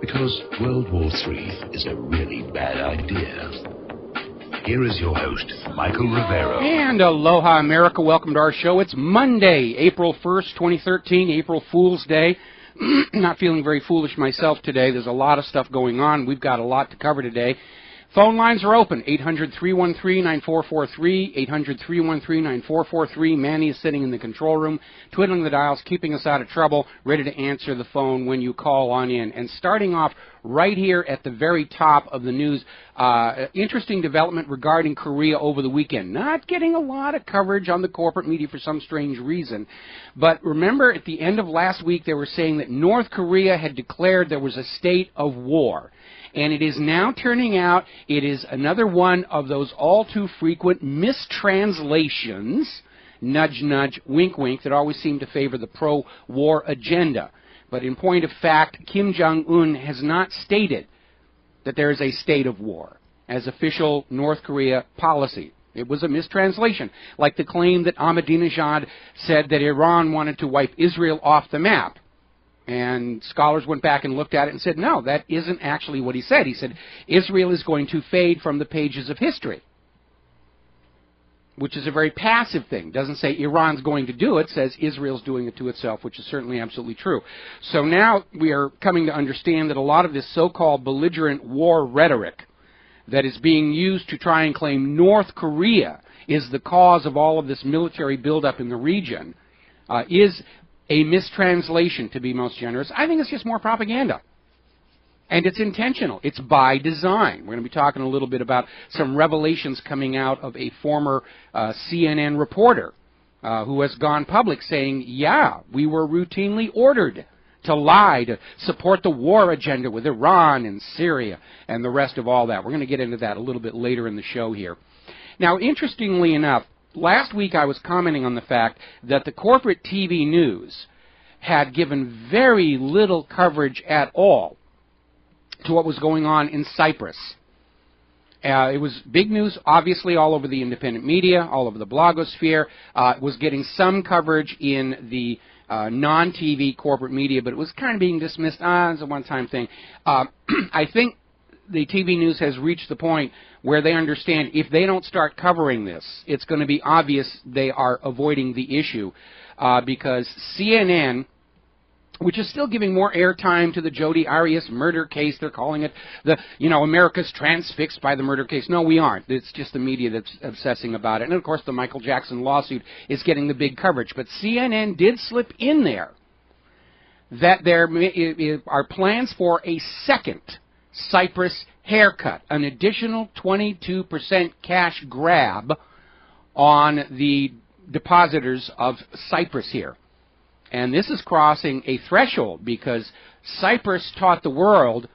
Because World War III is a really bad idea. Here is your host, Michael Rivero. And aloha, America. Welcome to our show. It's Monday, April 1st, 2013, April Fool's Day. Not feeling very foolish myself today. There's a lot of stuff going on. We've got a lot to cover today. Phone lines are open, 800-313-9443, 800-313-9443. Manny is sitting in the control room, twiddling the dials, keeping us out of trouble, ready to answer the phone when you call on in. And starting off right here at the very top of the news, interesting development regarding Korea over the weekend. Not getting a lot of coverage on the corporate media for some strange reason. But remember, at the end of last week, they were saying that North Korea had declared there was a state of war. And it is now turning out it is another one of those all too frequent mistranslations, nudge, nudge, wink, wink, that always seem to favor the pro-war agenda. But in point of fact, Kim Jong-un has not stated that there is a state of war as official North Korea policy. It was a mistranslation, like the claim that Ahmadinejad said that Iran wanted to wipe Israel off the map. And scholars went back and looked at it and said, no, that isn't actually what he said. He said, Israel is going to fade from the pages of history, which is a very passive thing. Doesn't say Iran's going to do it, says Israel's doing it to itself, which is certainly absolutely true. So now we are coming to understand that a lot of this so-called belligerent war rhetoric that is being used to try and claim North Korea is the cause of all of this military buildup in the region is a mistranslation, to be most generous. I think it's just more propaganda. And it's intentional. It's by design. We're going to be talking a little bit about some revelations coming out of a former CNN reporter who has gone public saying, yeah, we were routinely ordered to lie, to support the war agenda with Iran and Syria and the rest of all that. We're going to get into that a little bit later in the show here. Now, interestingly enough, last week I was commenting on the fact that the corporate TV news had given very little coverage at all to what was going on in Cyprus. It was big news, obviously, all over the independent media, all over the blogosphere. It was getting some coverage in the non-TV corporate media, but it was kind of being dismissed as a one-time thing. I think the TV news has reached the point where they understand if they don't start covering this, it's going to be obvious they are avoiding the issue because CNN, which is still giving more airtime to the Jodi Arias murder case, they're calling it America's transfixed by the murder case. No, we aren't. It's just the media that's obsessing about it. And, of course, the Michael Jackson lawsuit is getting the big coverage. But CNN did slip in there that there are plans for a second Cyprus haircut, an additional 22% cash grab on the depositors of Cyprus here. And this is crossing a threshold because Cyprus taught the world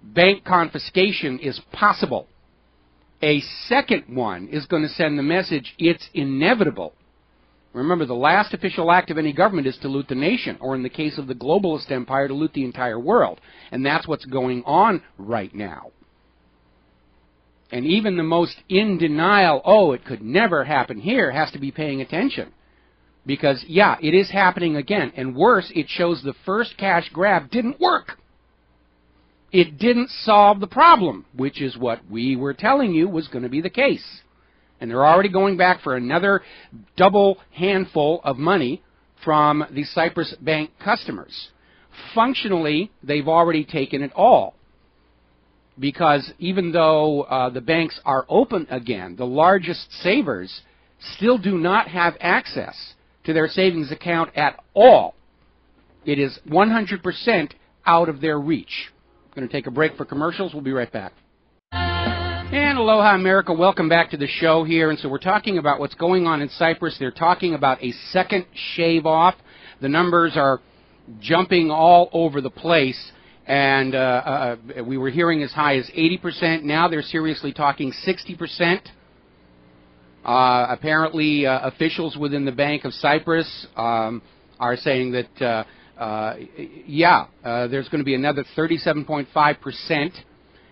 bank confiscation is possible. A second one is going to send the message it's inevitable. Remember, the last official act of any government is to loot the nation, or in the case of the globalist empire, to loot the entire world. And that's what's going on right now. And even the most in denial, oh, it could never happen here, has to be paying attention. Because, yeah, it is happening again. And worse, it shows the first cash grab didn't work. It didn't solve the problem, which is what we were telling you was going to be the case. And they're already going back for another double handful of money from the Cyprus bank customers. Functionally, they've already taken it all. Because even though the banks are open again, the largest savers still do not have access to their savings account at all. It is 100% out of their reach. I'm going to take a break for commercials. We'll be right back. And aloha, America. Welcome back to the show here. And so we're talking about what's going on in Cyprus. They're talking about a second shave off. The numbers are jumping all over the place. And we were hearing as high as 80%. Now they're seriously talking 60%. Apparently, officials within the Bank of Cyprus are saying that, there's going to be another 37.5%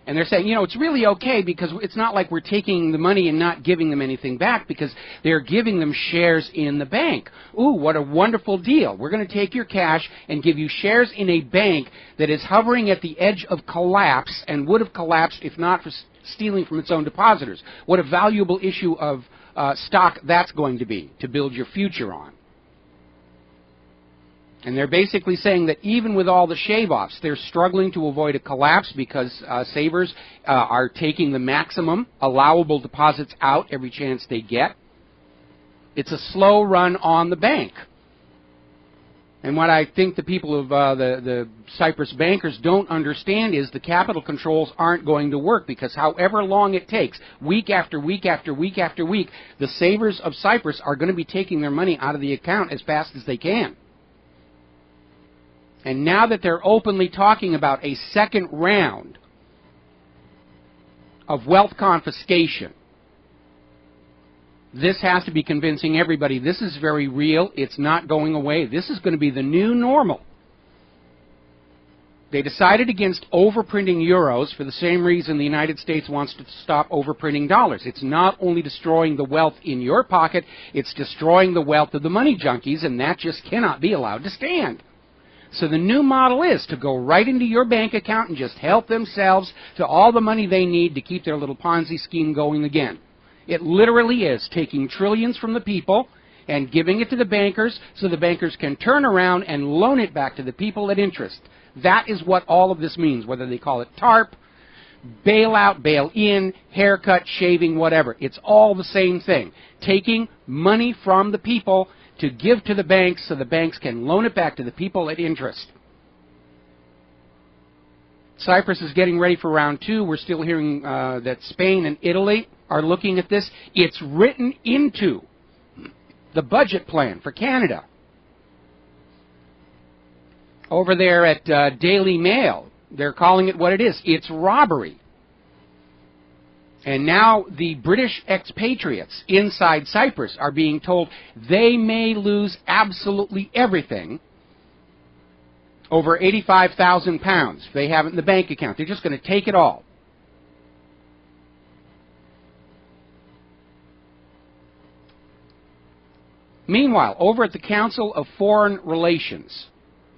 And they're saying, you know, it's really okay because it's not like we're taking the money and not giving them anything back because they're giving them shares in the bank. Ooh, what a wonderful deal. We're going to take your cash and give you shares in a bank that is hovering at the edge of collapse and would have collapsed if not for stealing from its own depositors. What a valuable issue of stock that's going to be to build your future on. And they're basically saying that even with all the shave-offs, they're struggling to avoid a collapse because savers are taking the maximum allowable deposits out every chance they get. It's a slow run on the bank. And what I think the people of the Cyprus bankers don't understand is the capital controls aren't going to work because however long it takes, week after week after week after week, the savers of Cyprus are going to be taking their money out of the account as fast as they can. And now that they're openly talking about a second round of wealth confiscation, this has to be convincing everybody this is very real, it's not going away, this is going to be the new normal. They decided against overprinting euros for the same reason the United States wants to stop overprinting dollars. It's not only destroying the wealth in your pocket, it's destroying the wealth of the money junkies, and that just cannot be allowed to stand. So the new model is to go right into your bank account and just help themselves to all the money they need to keep their little Ponzi scheme going again. It literally is taking trillions from the people and giving it to the bankers so the bankers can turn around and loan it back to the people at interest. That is what all of this means, whether they call it TARP, bailout, bail-in, haircut, shaving, whatever. It's all the same thing. Taking money from the people to give to the banks so the banks can loan it back to the people at interest. Cyprus is getting ready for round two. We're still hearing that Spain and Italy are looking at this. It's written into the budget plan for Canada. Over there at Daily Mail, they're calling it what it is. It's robbery. And now the British expatriates inside Cyprus are being told they may lose absolutely everything, over £85,000 if they have it in the bank account. They're just going to take it all. Meanwhile, over at the Council of Foreign Relations,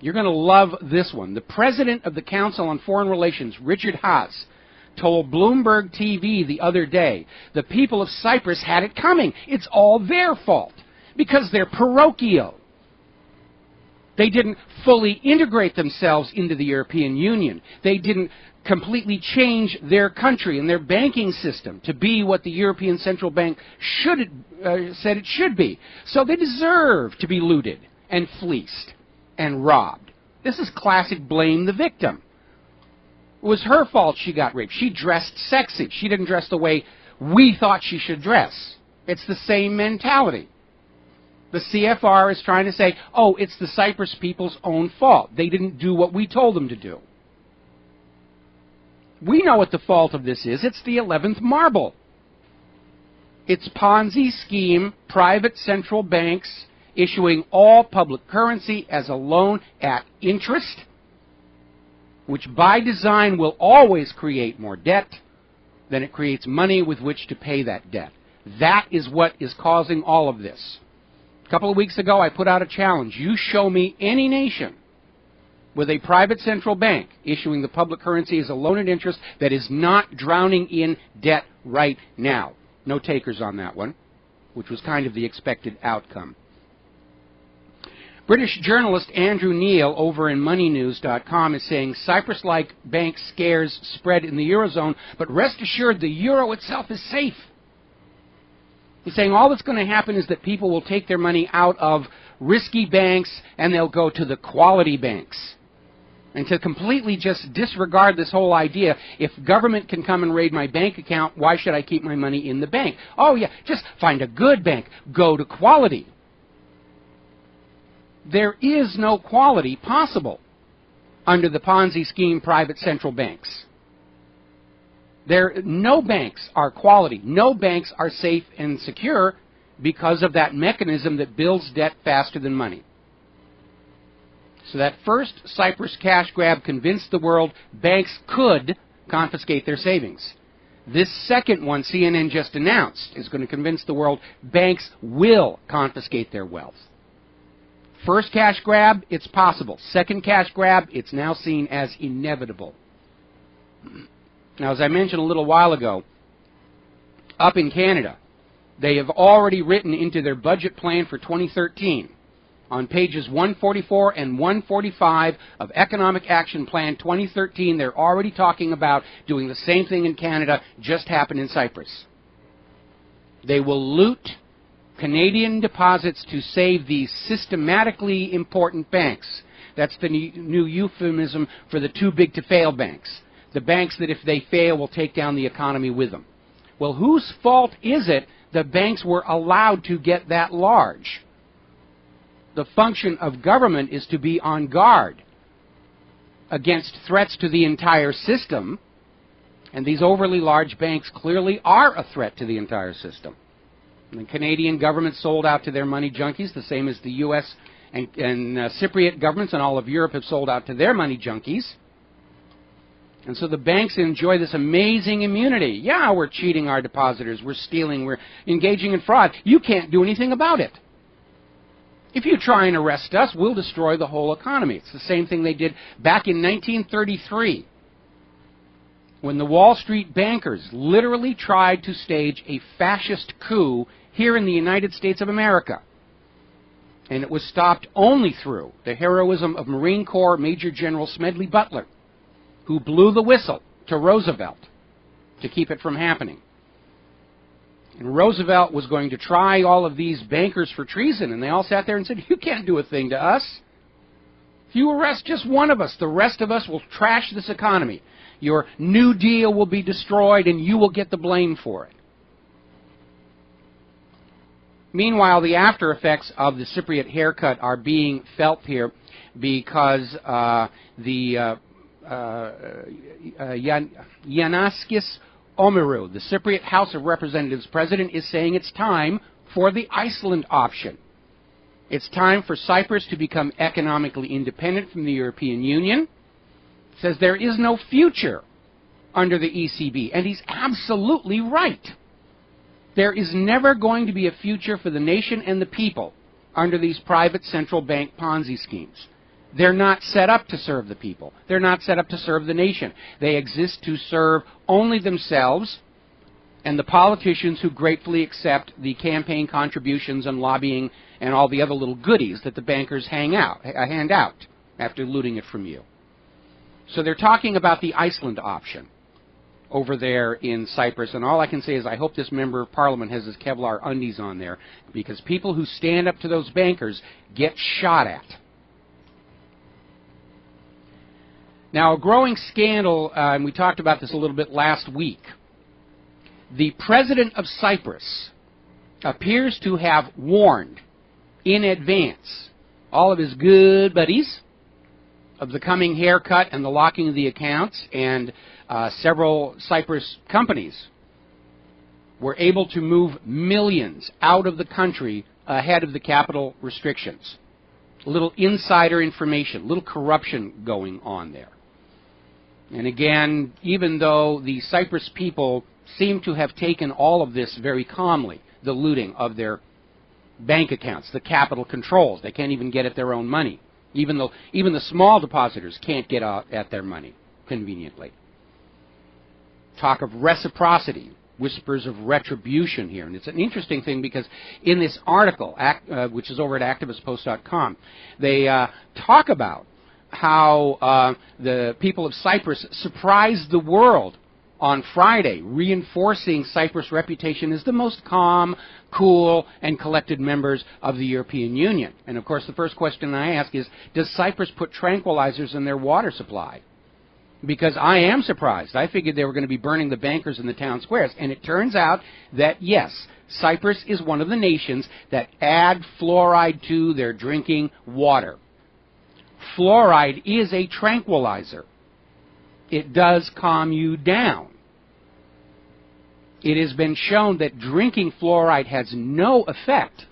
you're going to love this one. The president of the Council on Foreign Relations, Richard Haas, told Bloomberg TV the other day, the people of Cyprus had it coming. It's all their fault because they're parochial. They didn't fully integrate themselves into the European Union. They didn't completely change their country and their banking system to be what the European Central Bank said it should be. So they deserve to be looted and fleeced and robbed. This is classic blame the victim. It was her fault she got raped. She dressed sexy. She didn't dress the way we thought she should dress. It's the same mentality. The CFR is trying to say, oh, it's the Cyprus people's own fault. They didn't do what we told them to do. We know what the fault of this is. It's the 11th marble. It's Ponzi scheme, private central banks issuing all public currency as a loan at interest, which by design will always create more debt than it creates money with which to pay that debt. That is what is causing all of this. A couple of weeks ago, I put out a challenge. You show me any nation with a private central bank issuing the public currency as a loan at interest that is not drowning in debt right now. No takers on that one, which was kind of the expected outcome. British journalist Andrew Neil over in moneynews.com is saying Cyprus-like bank scares spread in the Eurozone, but rest assured the euro itself is safe. He's saying all that's going to happen is that people will take their money out of risky banks and they'll go to the quality banks. And to completely just disregard this whole idea, if government can come and raid my bank account, why should I keep my money in the bank? Oh yeah, just find a good bank. Go to quality. There is no quality possible under the Ponzi scheme private central banks. No banks are quality. No banks are safe and secure because of that mechanism that builds debt faster than money. So that first Cyprus cash grab convinced the world banks could confiscate their savings. This second one CNN just announced is going to convince the world banks will confiscate their wealth. First cash grab, it's possible. Second cash grab, it's now seen as inevitable. Now, as I mentioned a little while ago, up in Canada, they have already written into their budget plan for 2013, on pages 144 and 145 of Economic Action Plan 2013, they're already talking about doing the same thing in Canada, just happened in Cyprus. They will loot Canadian deposits to save these systematically important banks. That's the new euphemism for the too big to fail banks. The banks that if they fail will take down the economy with them. Well, whose fault is it the banks were allowed to get that large? The function of government is to be on guard against threats to the entire system, and these overly large banks clearly are a threat to the entire system. And the Canadian government sold out to their money junkies, the same as the U.S. and Cypriot governments and all of Europe have sold out to their money junkies. And so the banks enjoy this amazing immunity. Yeah, we're cheating our depositors, we're stealing, we're engaging in fraud. You can't do anything about it. If you try and arrest us, we'll destroy the whole economy. It's the same thing they did back in 1933, when the Wall Street bankers literally tried to stage a fascist coup here in the United States of America. And it was stopped only through the heroism of Marine Corps Major General Smedley Butler, who blew the whistle to Roosevelt to keep it from happening. And Roosevelt was going to try all of these bankers for treason, and they all sat there and said, you can't do a thing to us. If you arrest just one of us, the rest of us will trash this economy. Your New Deal will be destroyed, and you will get the blame for it. Meanwhile, the after effects of the Cypriot haircut are being felt here because the Yanaskis Omeru, the Cypriot House of Representatives president, is saying it's time for the Iceland option. It's time for Cyprus to become economically independent from the European Union. It says there is no future under the ECB, and he's absolutely right. There is never going to be a future for the nation and the people under these private central bank Ponzi schemes. They're not set up to serve the people. They're not set up to serve the nation. They exist to serve only themselves and the politicians who gratefully accept the campaign contributions and lobbying and all the other little goodies that the bankers hand out after looting it from you. So they're talking about the Iceland option over there in Cyprus, and all I can say is I hope this member of parliament has his Kevlar undies on there, because people who stand up to those bankers get shot at. Now, a growing scandal, and we talked about this a little bit last week. The president of Cyprus appears to have warned in advance all of his good buddies of the coming haircut and the locking of the accounts, and several Cyprus companies were able to move millions out of the country ahead of the capital restrictions. A little insider information, a little corruption going on there. And again, even though the Cyprus people seem to have taken all of this very calmly, the looting of their bank accounts, the capital controls, they can't even get at their own money. Even the small depositors can't get out at their money conveniently. Talk of reciprocity, whispers of retribution here. And it's an interesting thing because in this article, which is over at activistpost.com, they talk about how the people of Cyprus surprised the world on Friday, reinforcing Cyprus' reputation as the most calm, cool, and collected members of the European Union. And of course, the first question I ask is, does Cyprus put tranquilizers in their water supply? Because I am surprised. I figured they were going to be burning the bankers in the town squares. And it turns out that, yes, Cyprus is one of the nations that add fluoride to their drinking water. Fluoride is a tranquilizer. It does calm you down. It has been shown that drinking fluoride has no effect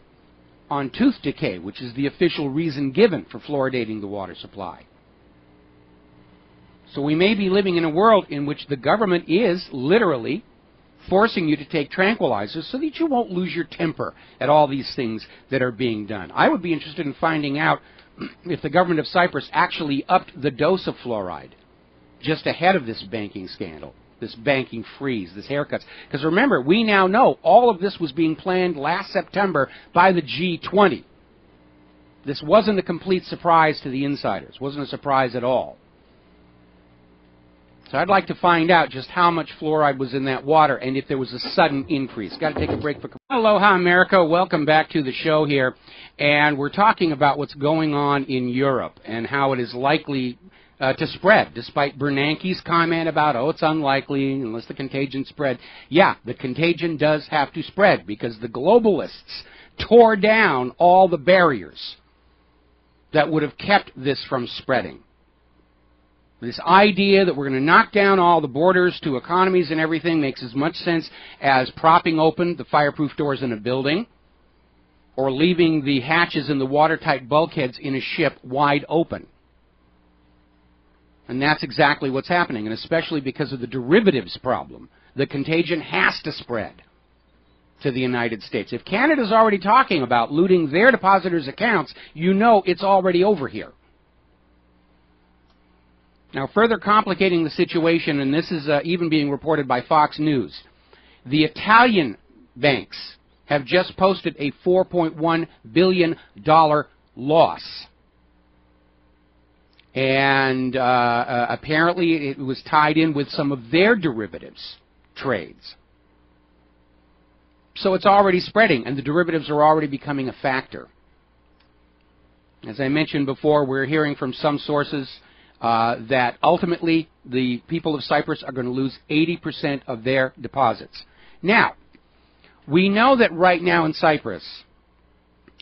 on tooth decay, which is the official reason given for fluoridating the water supply. So we may be living in a world in which the government is literally forcing you to take tranquilizers so that you won't lose your temper at all these things that are being done. I would be interested in finding out if the government of Cyprus actually upped the dose of fluoride just ahead of this banking scandal, this banking freeze, this haircuts. Because remember, we now know all of this was being planned last September by the G20. This wasn't a complete surprise to the insiders. It wasn't a surprise at all. So I'd like to find out just how much fluoride was in that water and if there was a sudden increase. Got to take a break for... Aloha, America. Welcome back to the show here. And we're talking about what's going on in Europe and how it is likely to spread, despite Bernanke's comment about, oh, it's unlikely unless the contagion spread. Yeah, the contagion does have to spread because the globalists tore down all the barriers that would have kept this from spreading. This idea that we're going to knock down all the borders to economies and everything makes as much sense as propping open the fireproof doors in a building or leaving the hatches in the watertight bulkheads in a ship wide open. And that's exactly what's happening, and especially because of the derivatives problem. The contagion has to spread to the United States. If Canada's already talking about looting their depositors' accounts, you know it's already over here. Now, further complicating the situation, and this is even being reported by Fox News, the Italian banks have just posted a $4.1 billion loss. And apparently it was tied in with some of their derivatives trades. So it's already spreading, and the derivatives are already becoming a factor. As I mentioned before, we're hearing from some sources that ultimately the people of Cyprus are going to lose 80% of their deposits. Now, we know that right now in Cyprus,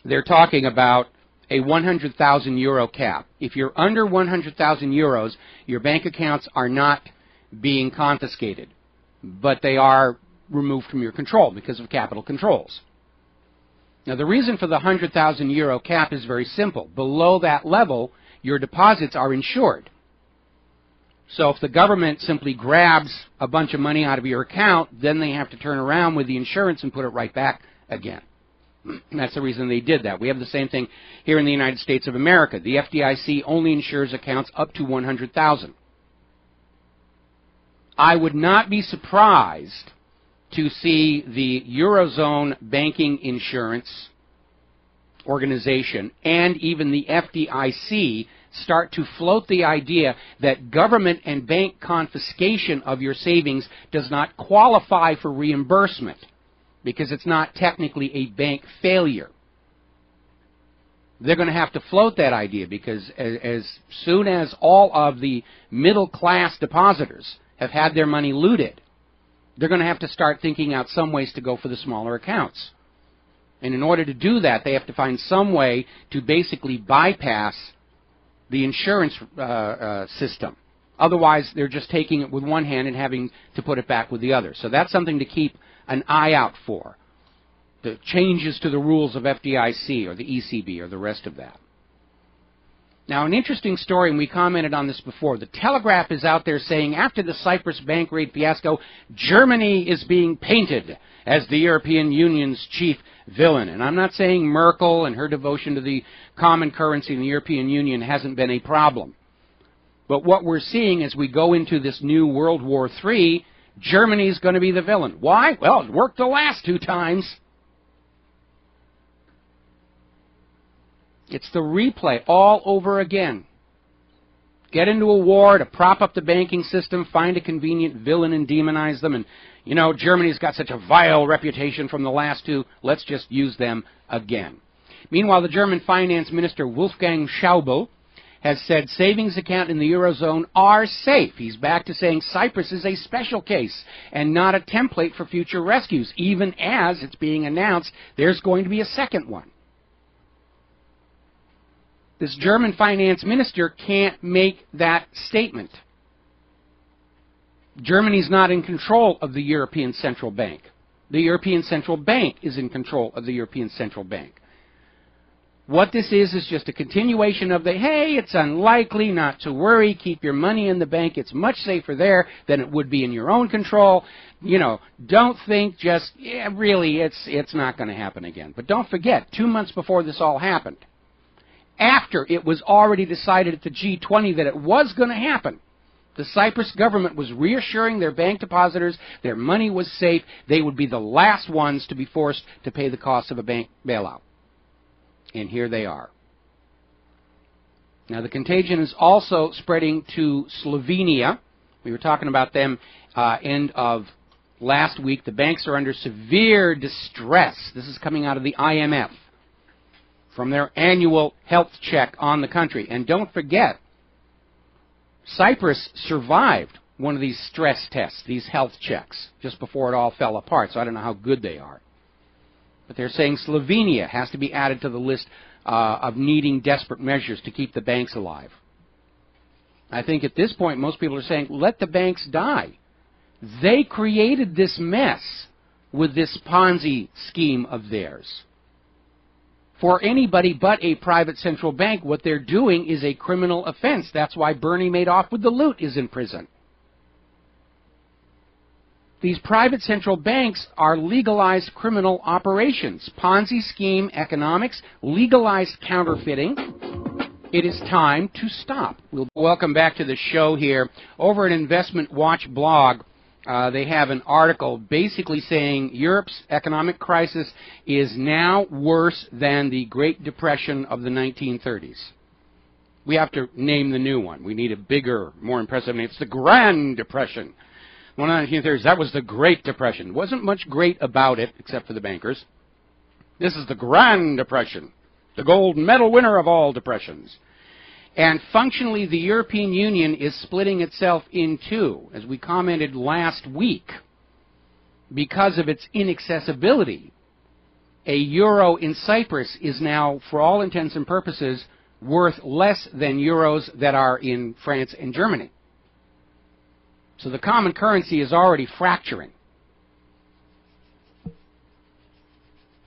they're talking about a 100,000 euro cap. If you're under 100,000 euros, your bank accounts are not being confiscated, but they are removed from your control because of capital controls. Now, the reason for the 100,000 euro cap is very simple. Below that level, your deposits are insured. So if the government simply grabs a bunch of money out of your account, then they have to turn around with the insurance and put it right back again. And that's the reason they did that. We have the same thing here in the United States of America. The FDIC only insures accounts up to 100,000. I would not be surprised to see the Eurozone Banking Insurance Organization and even the FDIC start to float the idea that government and bank confiscation of your savings does not qualify for reimbursement because it's not technically a bank failure. They're going to have to float that idea because as soon as all of the middle-class depositors have had their money looted, they're going to have to start thinking out some ways to go for the smaller accounts. And in order to do that, they have to find some way to basically bypass the insurance system. Otherwise, they're just taking it with one hand and having to put it back with the other. So that's something to keep an eye out for. The changes to the rules of FDIC or the ECB or the rest of that. Now, an interesting story, and we commented on this before. The Telegraph is out there saying after the Cyprus bank raid fiasco, Germany is being painted as the European Union's chief villain. And I'm not saying Merkel and her devotion to the common currency in the European Union hasn't been a problem. But what we're seeing as we go into this new World War III, Germany's going to be the villain. Why? Well, it worked the last two times. It's the replay all over again. Get into a war to prop up the banking system, find a convenient villain and demonize them. And, you know, Germany's got such a vile reputation from the last two. Let's just use them again. Meanwhile, the German finance minister Wolfgang Schäuble has said savings accounts in the Eurozone are safe. He's back to saying Cyprus is a special case and not a template for future rescues, even as it's being announced there's going to be a second one. This German finance minister can't make that statement. Germany's not in control of the European Central Bank. The European Central Bank is in control of the European Central Bank. What this is just a continuation of the, hey, it's unlikely, not to worry, keep your money in the bank, it's much safer there than it would be in your own control. You know, don't think, just, yeah, really, it's not going to happen again. But don't forget, 2 months before this all happened, after it was already decided at the G20 that it was going to happen, the Cyprus government was reassuring their bank depositors their money was safe. They would be the last ones to be forced to pay the cost of a bank bailout. And here they are. Now, the contagion is also spreading to Slovenia. We were talking about them end of last week. The banks are under severe distress. This is coming out of the IMF from their annual health check on the country. And don't forget, Cyprus survived one of these stress tests, these health checks, just before it all fell apart. So I don't know how good they are. But they're saying Slovenia has to be added to the list of needing desperate measures to keep the banks alive. I think at this point most people are saying, let the banks die. They created this mess with this Ponzi scheme of theirs. For anybody but a private central bank, what they're doing is a criminal offense. That's why Bernie Madoff with the loot is in prison. These private central banks are legalized criminal operations. Ponzi scheme economics, legalized counterfeiting. It is time to stop. Welcome back to the show here. Over at Investment Watch blog, they have an article basically saying Europe's economic crisis is now worse than the Great Depression of the 1930s. We have to name the new one. We need a bigger, more impressive name. It's the Grand Depression. One of the 1930s, that was the Great Depression. Wasn't much great about it, except for the bankers. This is the Grand Depression, the gold medal winner of all depressions. And functionally, the European Union is splitting itself in two, as we commented last week, because of its inaccessibility. A euro in Cyprus is now, for all intents and purposes, worth less than euros that are in France and Germany. So the common currency is already fracturing.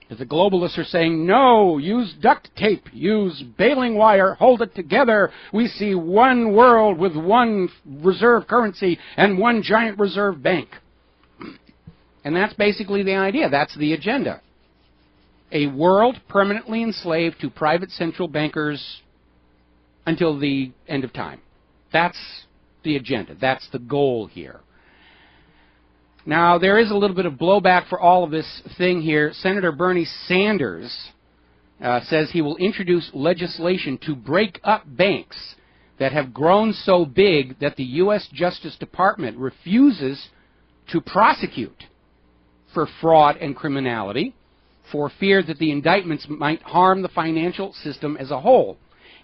But the globalists are saying, no, use duct tape, use baling wire, hold it together. We see one world with one reserve currency and one giant reserve bank. And that's basically the idea. That's the agenda. A world permanently enslaved to private central bankers until the end of time. That's the agenda. That's the goal here. Now, there is a little bit of blowback for all of this thing here. Senator Bernie Sanders says he will introduce legislation to break up banks that have grown so big that the U.S. Justice Department refuses to prosecute for fraud and criminality for fear that the indictments might harm the financial system as a whole.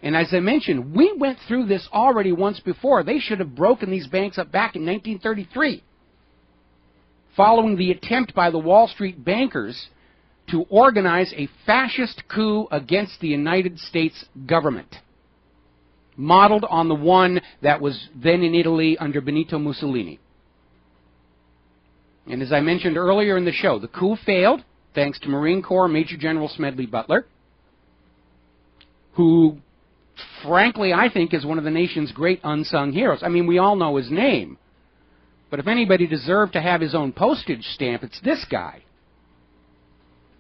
And as I mentioned, we went through this already once before. They should have broken these banks up back in 1933, following the attempt by the Wall Street bankers to organize a fascist coup against the United States government, modeled on the one that was then in Italy under Benito Mussolini. And as I mentioned earlier in the show, the coup failed thanks to Marine Corps Major General Smedley Butler, who frankly, I think, is one of the nation's great unsung heroes. I mean, we all know his name. But if anybody deserved to have his own postage stamp, it's this guy.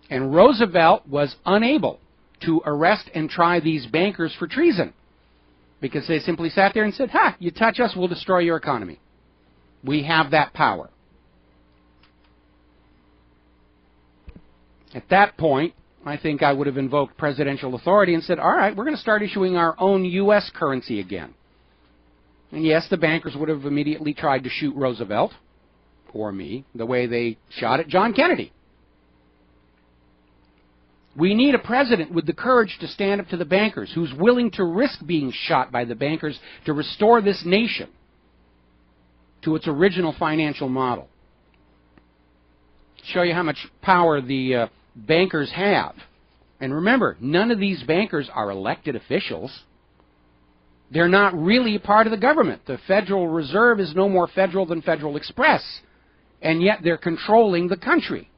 And Roosevelt was unable to arrest and try these bankers for treason, because they simply sat there and said, ha, you touch us, we'll destroy your economy. We have that power. At that point, I think I would have invoked presidential authority and said, all right, we're going to start issuing our own U.S. currency again. And yes, the bankers would have immediately tried to shoot Roosevelt, or me, the way they shot at John Kennedy. We need a president with the courage to stand up to the bankers, who's willing to risk being shot by the bankers to restore this nation to its original financial model. Show you how much power the bankers have. And remember, none of these bankers are elected officials. They're not really part of the government. The Federal Reserve is no more federal than Federal Express. And yet they're controlling the country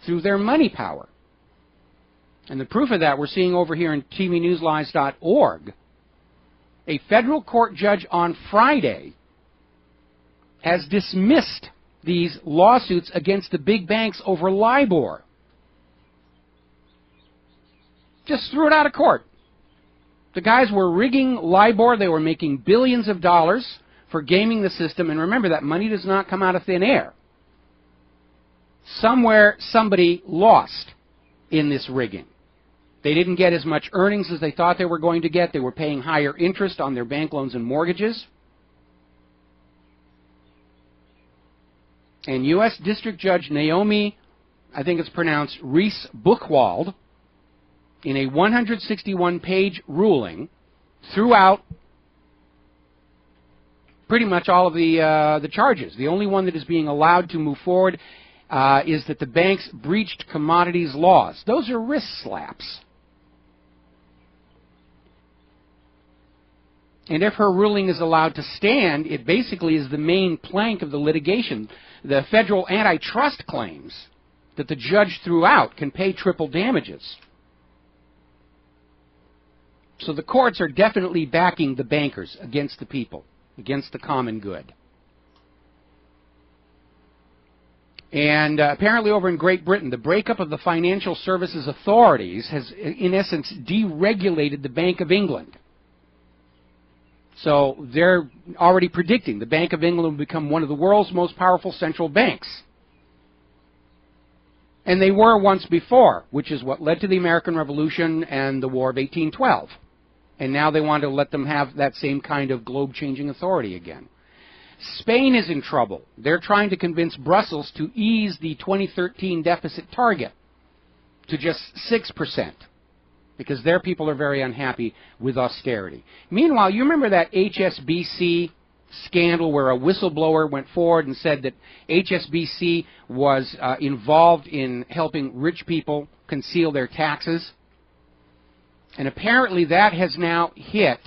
through their money power. And the proof of that we're seeing over here in tvnewslies.org. A federal court judge on Friday has dismissed these lawsuits against the big banks over LIBOR. Just threw it out of court. The guys were rigging LIBOR. They were making billions of dollars for gaming the system. And remember, that money does not come out of thin air. Somewhere, somebody lost in this rigging. They didn't get as much earnings as they thought they were going to get. They were paying higher interest on their bank loans and mortgages. And U.S. District Judge Naomi, I think it's pronounced Reese Buchwald, in a 161-page ruling, threw out pretty much all of the charges. The only one that is being allowed to move forward is that the banks breached commodities laws. Those are wrist slaps. And if her ruling is allowed to stand, it basically is the main plank of the litigation. The federal antitrust claims that the judge threw out can pay triple damages. So the courts are definitely backing the bankers against the people, against the common good. And apparently over in Great Britain, the breakup of the financial services authorities has, in essence, deregulated the Bank of England. So they're already predicting the Bank of England will become one of the world's most powerful central banks. And they were once before, which is what led to the American Revolution and the War of 1812. And now they want to let them have that same kind of globe-changing authority again. Spain is in trouble. They're trying to convince Brussels to ease the 2013 deficit target to just 6%, because their people are very unhappy with austerity. Meanwhile, you remember that HSBC scandal where a whistleblower went forward and said that HSBC was involved in helping rich people conceal their taxes? And apparently that has now hit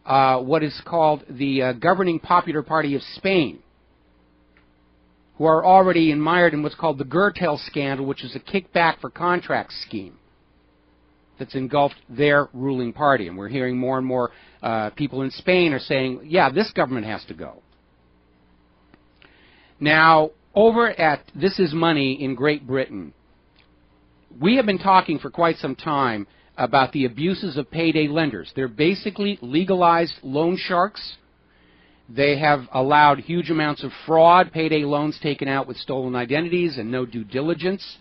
what is called the governing Popular Party of Spain, who are already mired in what's called the Gürtel scandal, which is a kickback for contracts scheme that's engulfed their ruling party. And we're hearing more and more people in Spain are saying, yeah, this government has to go. Now, over at This Is Money in Great Britain, we have been talking for quite some time about the abuses of payday lenders. They're basically legalized loan sharks. They have allowed huge amounts of fraud, payday loans taken out with stolen identities and no due diligence.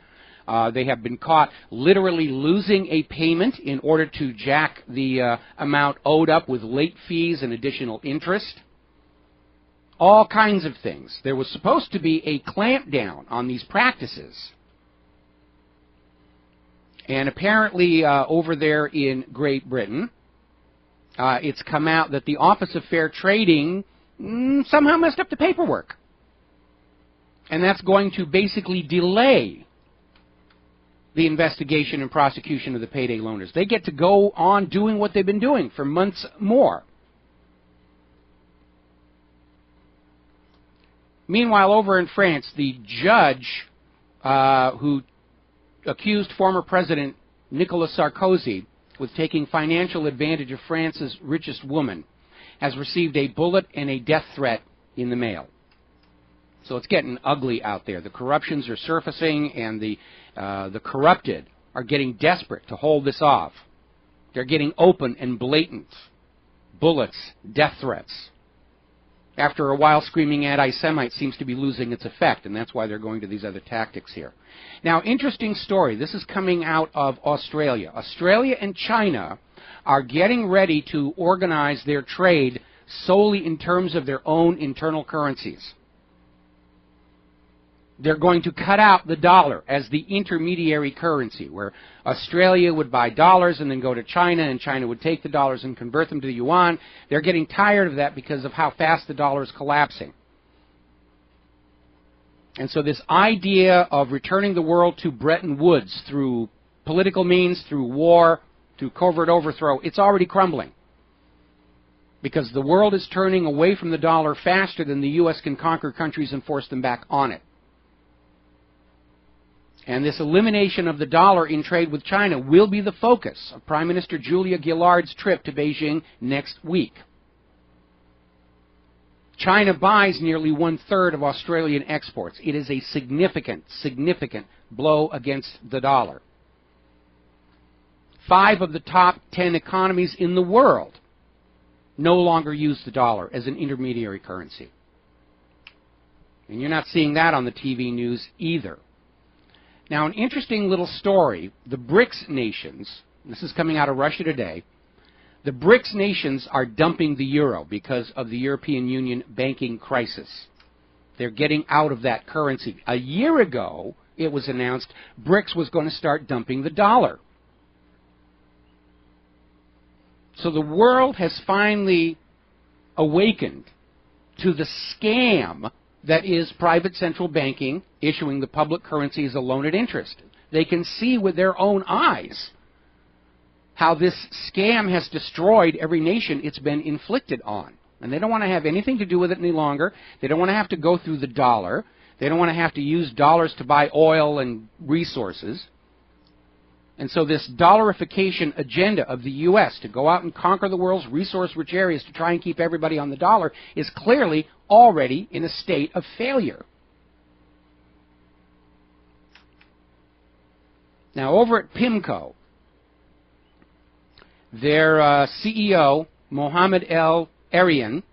They have been caught literally losing a payment in order to jack the amount owed up with late fees and additional interest. All kinds of things. There was supposed to be a clampdown on these practices. And apparently over there in Great Britain, it's come out that the Office of Fair Trading somehow messed up the paperwork. And that's going to basically delay the investigation and prosecution of the payday loaners. They get to go on doing what they've been doing for months more. Meanwhile, over in France, the judge who accused former President Nicolas Sarkozy with taking financial advantage of France's richest woman has received a bullet and a death threat in the mail. So it's getting ugly out there. The corruptions are surfacing, and the corrupted are getting desperate to hold this off. They're getting open and blatant. Bullets, death threats. After a while, screaming anti-Semite seems to be losing its effect, and that's why they're going to these other tactics here. Now, interesting story. This is coming out of Australia. Australia and China are getting ready to organize their trade solely in terms of their own internal currencies. They're going to cut out the dollar as the intermediary currency, where Australia would buy dollars and then go to China, and China would take the dollars and convert them to the yuan. They're getting tired of that because of how fast the dollar is collapsing. And so this idea of returning the world to Bretton Woods through political means, through war, through covert overthrow, it's already crumbling. Because the world is turning away from the dollar faster than the U.S. can conquer countries and force them back on it. And this elimination of the dollar in trade with China will be the focus of Prime Minister Julia Gillard's trip to Beijing next week. China buys nearly 1/3 of Australian exports. It is a significant, significant blow against the dollar. 5 of the top 10 economies in the world no longer use the dollar as an intermediary currency. And you're not seeing that on the TV news either. Now, an interesting little story, the BRICS nations, this is coming out of Russia Today, the BRICS nations are dumping the euro because of the European Union banking crisis. They're getting out of that currency. A year ago, it was announced BRICS was going to start dumping the dollar. So the world has finally awakened to the scam that is private central banking issuing the public currency as a loan at interest. They can see with their own eyes how this scam has destroyed every nation it's been inflicted on. And they don't want to have anything to do with it any longer. They don't want to have to go through the dollar. They don't want to have to use dollars to buy oil and resources. And so this dollarification agenda of the U.S. to go out and conquer the world's resource-rich areas to try and keep everybody on the dollar is clearly already in a state of failure. Now, over at PIMCO, their CEO, Mohammed El-Erian,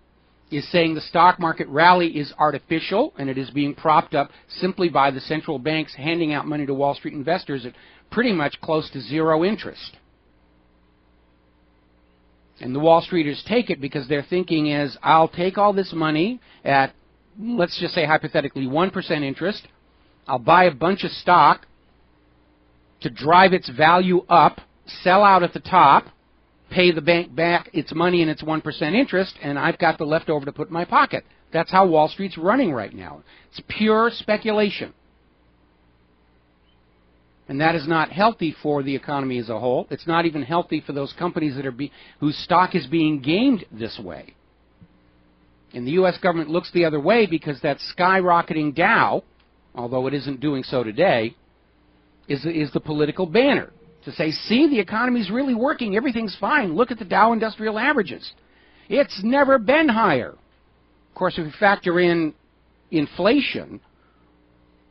is saying the stock market rally is artificial and it is being propped up simply by the central banks handing out money to Wall Street investors at pretty much close to zero interest. And the Wall Streeters take it because their thinking is, I'll take all this money at, let's just say hypothetically, 1% interest. I'll buy a bunch of stock to drive its value up, sell out at the top, pay the bank back its money and its 1% interest, and I've got the leftover to put in my pocket. That's how Wall Street's running right now. It's pure speculation. And that is not healthy for the economy as a whole. It's not even healthy for those companies that are whose stock is being gamed this way. And the U.S. government looks the other way because that skyrocketing Dow, although it isn't doing so today, is the political banner to say, see, the economy's really working, everything's fine. Look at the Dow Industrial Averages. It's never been higher. Of course, if we factor in inflation,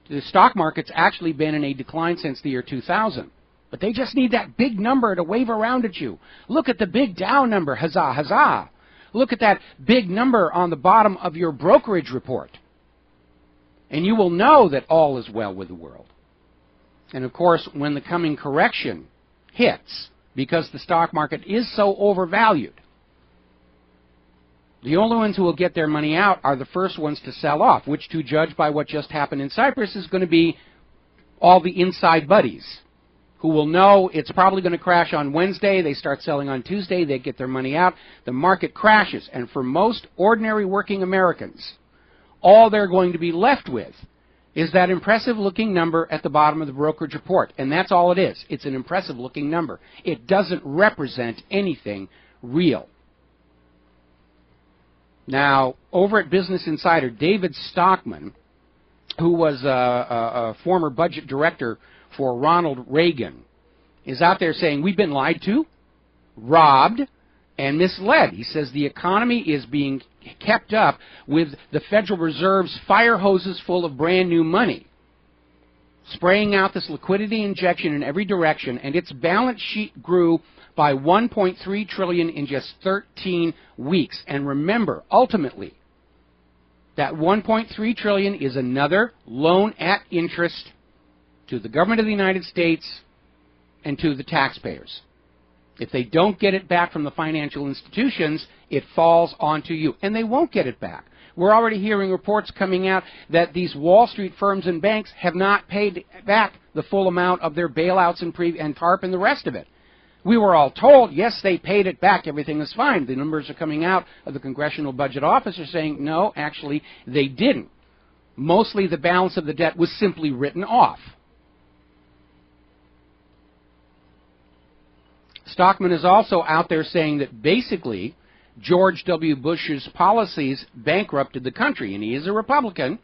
the stock market's actually been in a decline since the year 2000. But they just need that big number to wave around at you. Look at the big Dow number, huzzah, huzzah. Look at that big number on the bottom of your brokerage report. And you will know that all is well with the world. And of course, when the coming correction hits, because the stock market is so overvalued, the only ones who will get their money out are the first ones to sell off, which, to judge by what just happened in Cyprus, is going to be all the inside buddies who will know it's probably going to crash on Wednesday. They start selling on Tuesday. They get their money out. The market crashes. And for most ordinary working Americans, all they're going to be left with is that impressive-looking number at the bottom of the brokerage report. And that's all it is. It's an impressive-looking number. It doesn't represent anything real. Now, over at Business Insider, David Stockman, who was a former budget director for Ronald Reagan, is out there saying we've been lied to, robbed, and misled. He says the economy is being kept up with the Federal Reserve's fire hoses full of brand new money, spraying out this liquidity injection in every direction, and its balance sheet grew by $1.3 trillion in just 13 weeks. And remember, ultimately, that $1.3 trillion is another loan at interest to the government of the United States and to the taxpayers. If they don't get it back from the financial institutions, it falls onto you. And they won't get it back. We're already hearing reports coming out that these Wall Street firms and banks have not paid back the full amount of their bailouts and TARP and the rest of it. We were all told, yes, they paid it back, everything is fine. The numbers are coming out of the Congressional Budget Office are saying, no, actually, they didn't. Mostly the balance of the debt was simply written off. Stockman is also out there saying that basically George W. Bush's policies bankrupted the country, and he is a Republican.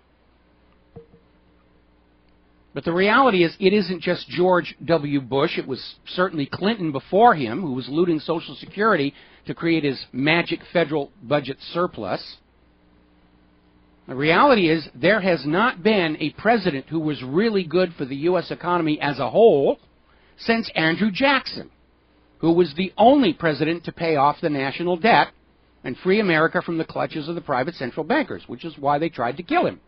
But the reality is it isn't just George W. Bush. It was certainly Clinton before him who was looting Social Security to create his magic federal budget surplus. The reality is there has not been a president who was really good for the U.S. economy as a whole since Andrew Jackson, who was the only president to pay off the national debt and free America from the clutches of the private central bankers, which is why they tried to kill him.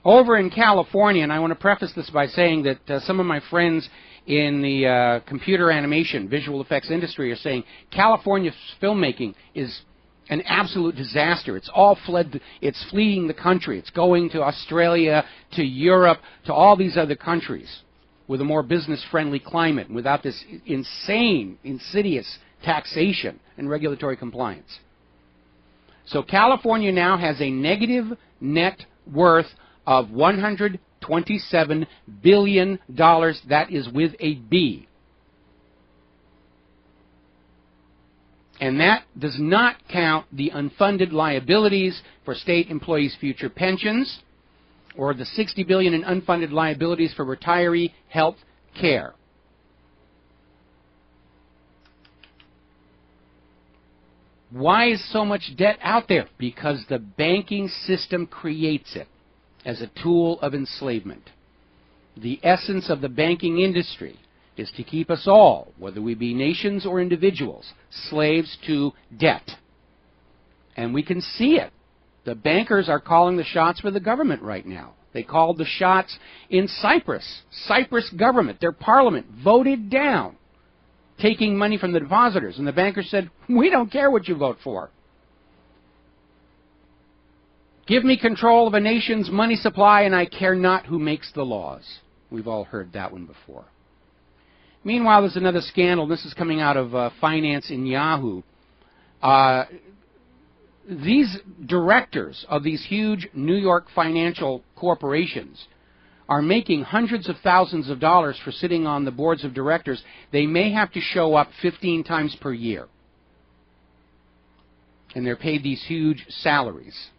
Over in California, and I want to preface this by saying that some of my friends in the computer animation, visual effects industry are saying California's filmmaking is an absolute disaster. It's all fled, it's fleeing the country. It's going to Australia, to Europe, to all these other countries with a more business-friendly climate and without this insane, insidious taxation and regulatory compliance. So California now has a negative net worth of $127 billion. That is with a B. And that does not count the unfunded liabilities for state employees' future pensions or the $60 billion in unfunded liabilities for retiree health care. Why is so much debt out there? Because the banking system creates it as a tool of enslavement. The essence of the banking industry is to keep us all, whether we be nations or individuals, slaves to debt. And we can see it. The bankers are calling the shots for the government right now. They called the shots in Cyprus. Cyprus government, their parliament, voted down taking money from the depositors. And the bankers said, we don't care what you vote for. Give me control of a nation's money supply and I care not who makes the laws. We've all heard that one before. Meanwhile, there's another scandal. This is coming out of Finance in Yahoo. These directors of these huge New York financial corporations are making hundreds of thousands of dollars for sitting on the boards of directors. They may have to show up 15 times per year. And they're paid these huge salaries.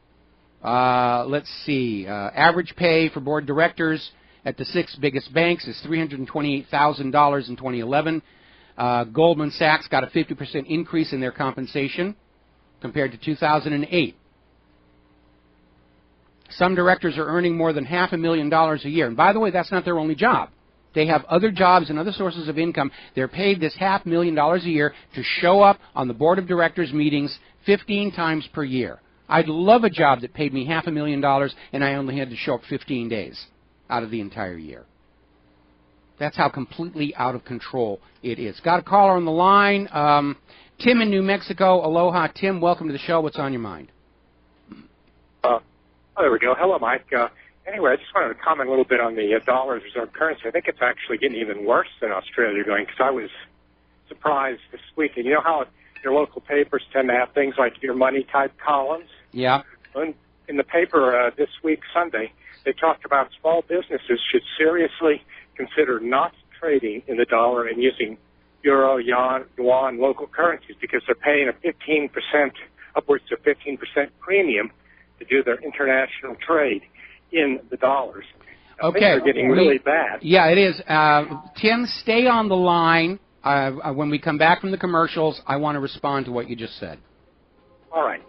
Let's see. Average pay for board directors at the 6 biggest banks is $328,000 in 2011. Goldman Sachs got a 50% increase in their compensation compared to 2008. Some directors are earning more than $500,000 a year. And by the way, that's not their only job. They have other jobs and other sources of income. They're paid this $500,000 a year to show up on the board of directors meetings 15 times per year. I'd love a job that paid me $500,000 and I only had to show up 15 days out of the entire year. That's how completely out of control it is. Got a caller on the line. Tim in New Mexico. Aloha, Tim. Welcome to the show. What's on your mind? Oh, there we go. Hello, Mike. Anyway, I just wanted to comment a little bit on the dollar's reserve currency. I think it's actually getting even worse than Australia going, because I was surprised this week. And you know how your local papers tend to have things like your money type columns? Yeah. In the paper this week, Sunday, they talked about small businesses should seriously consider not trading in the dollar and using euro, yuan, local currencies, because they're paying a 15%, upwards to 15% premium to do their international trade in the dollars. Now, okay. Things are getting really bad. Yeah, it is. Tim, stay on the line. When we come back from the commercials, I want to respond to what you just said. All right.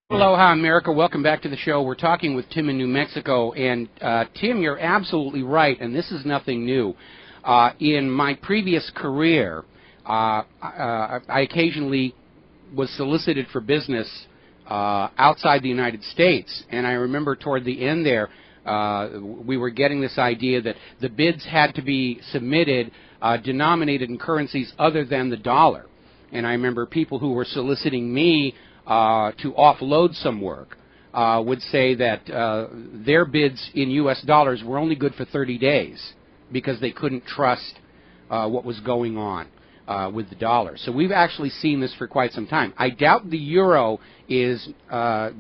Aloha, America. Welcome back to the show. We're talking with Tim in New Mexico. And, Tim, you're absolutely right, and this is nothing new. In my previous career, I occasionally was solicited for business outside the United States. And I remember toward the end there, we were getting this idea that the bids had to be submitted denominated in currencies other than the dollar. And I remember people who were soliciting me to offload some work would say that their bids in U.S. dollars were only good for 30 days because they couldn't trust what was going on with the dollar. So we've actually seen this for quite some time. I doubt the euro is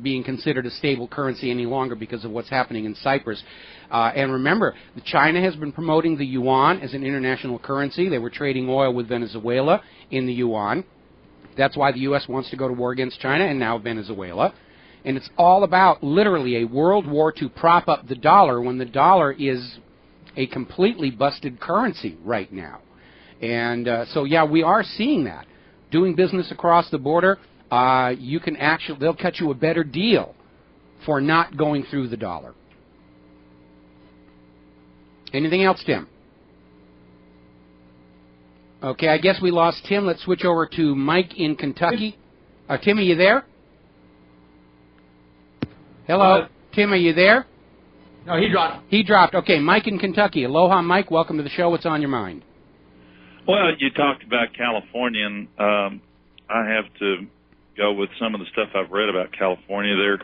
being considered a stable currency any longer because of what's happening in Cyprus. And remember, China has been promoting the yuan as an international currency. They were trading oil with Venezuela in the yuan. That's why the U.S. wants to go to war against China and now Venezuela. And it's all about literally a world war to prop up the dollar when the dollar is a completely busted currency right now. And so, yeah, we are seeing that. Doing business across the border, you can actually, they'll cut you a better deal for not going through the dollar. Anything else, Tim? Okay, I guess we lost Tim. Let's switch over to Mike in Kentucky. Tim, are you there? Hello? Tim, are you there? No, he dropped. He dropped. Okay, Mike in Kentucky. Aloha, Mike. Welcome to the show. What's on your mind? Well, you talked about California, and I have to go with some of the stuff I've read about California. There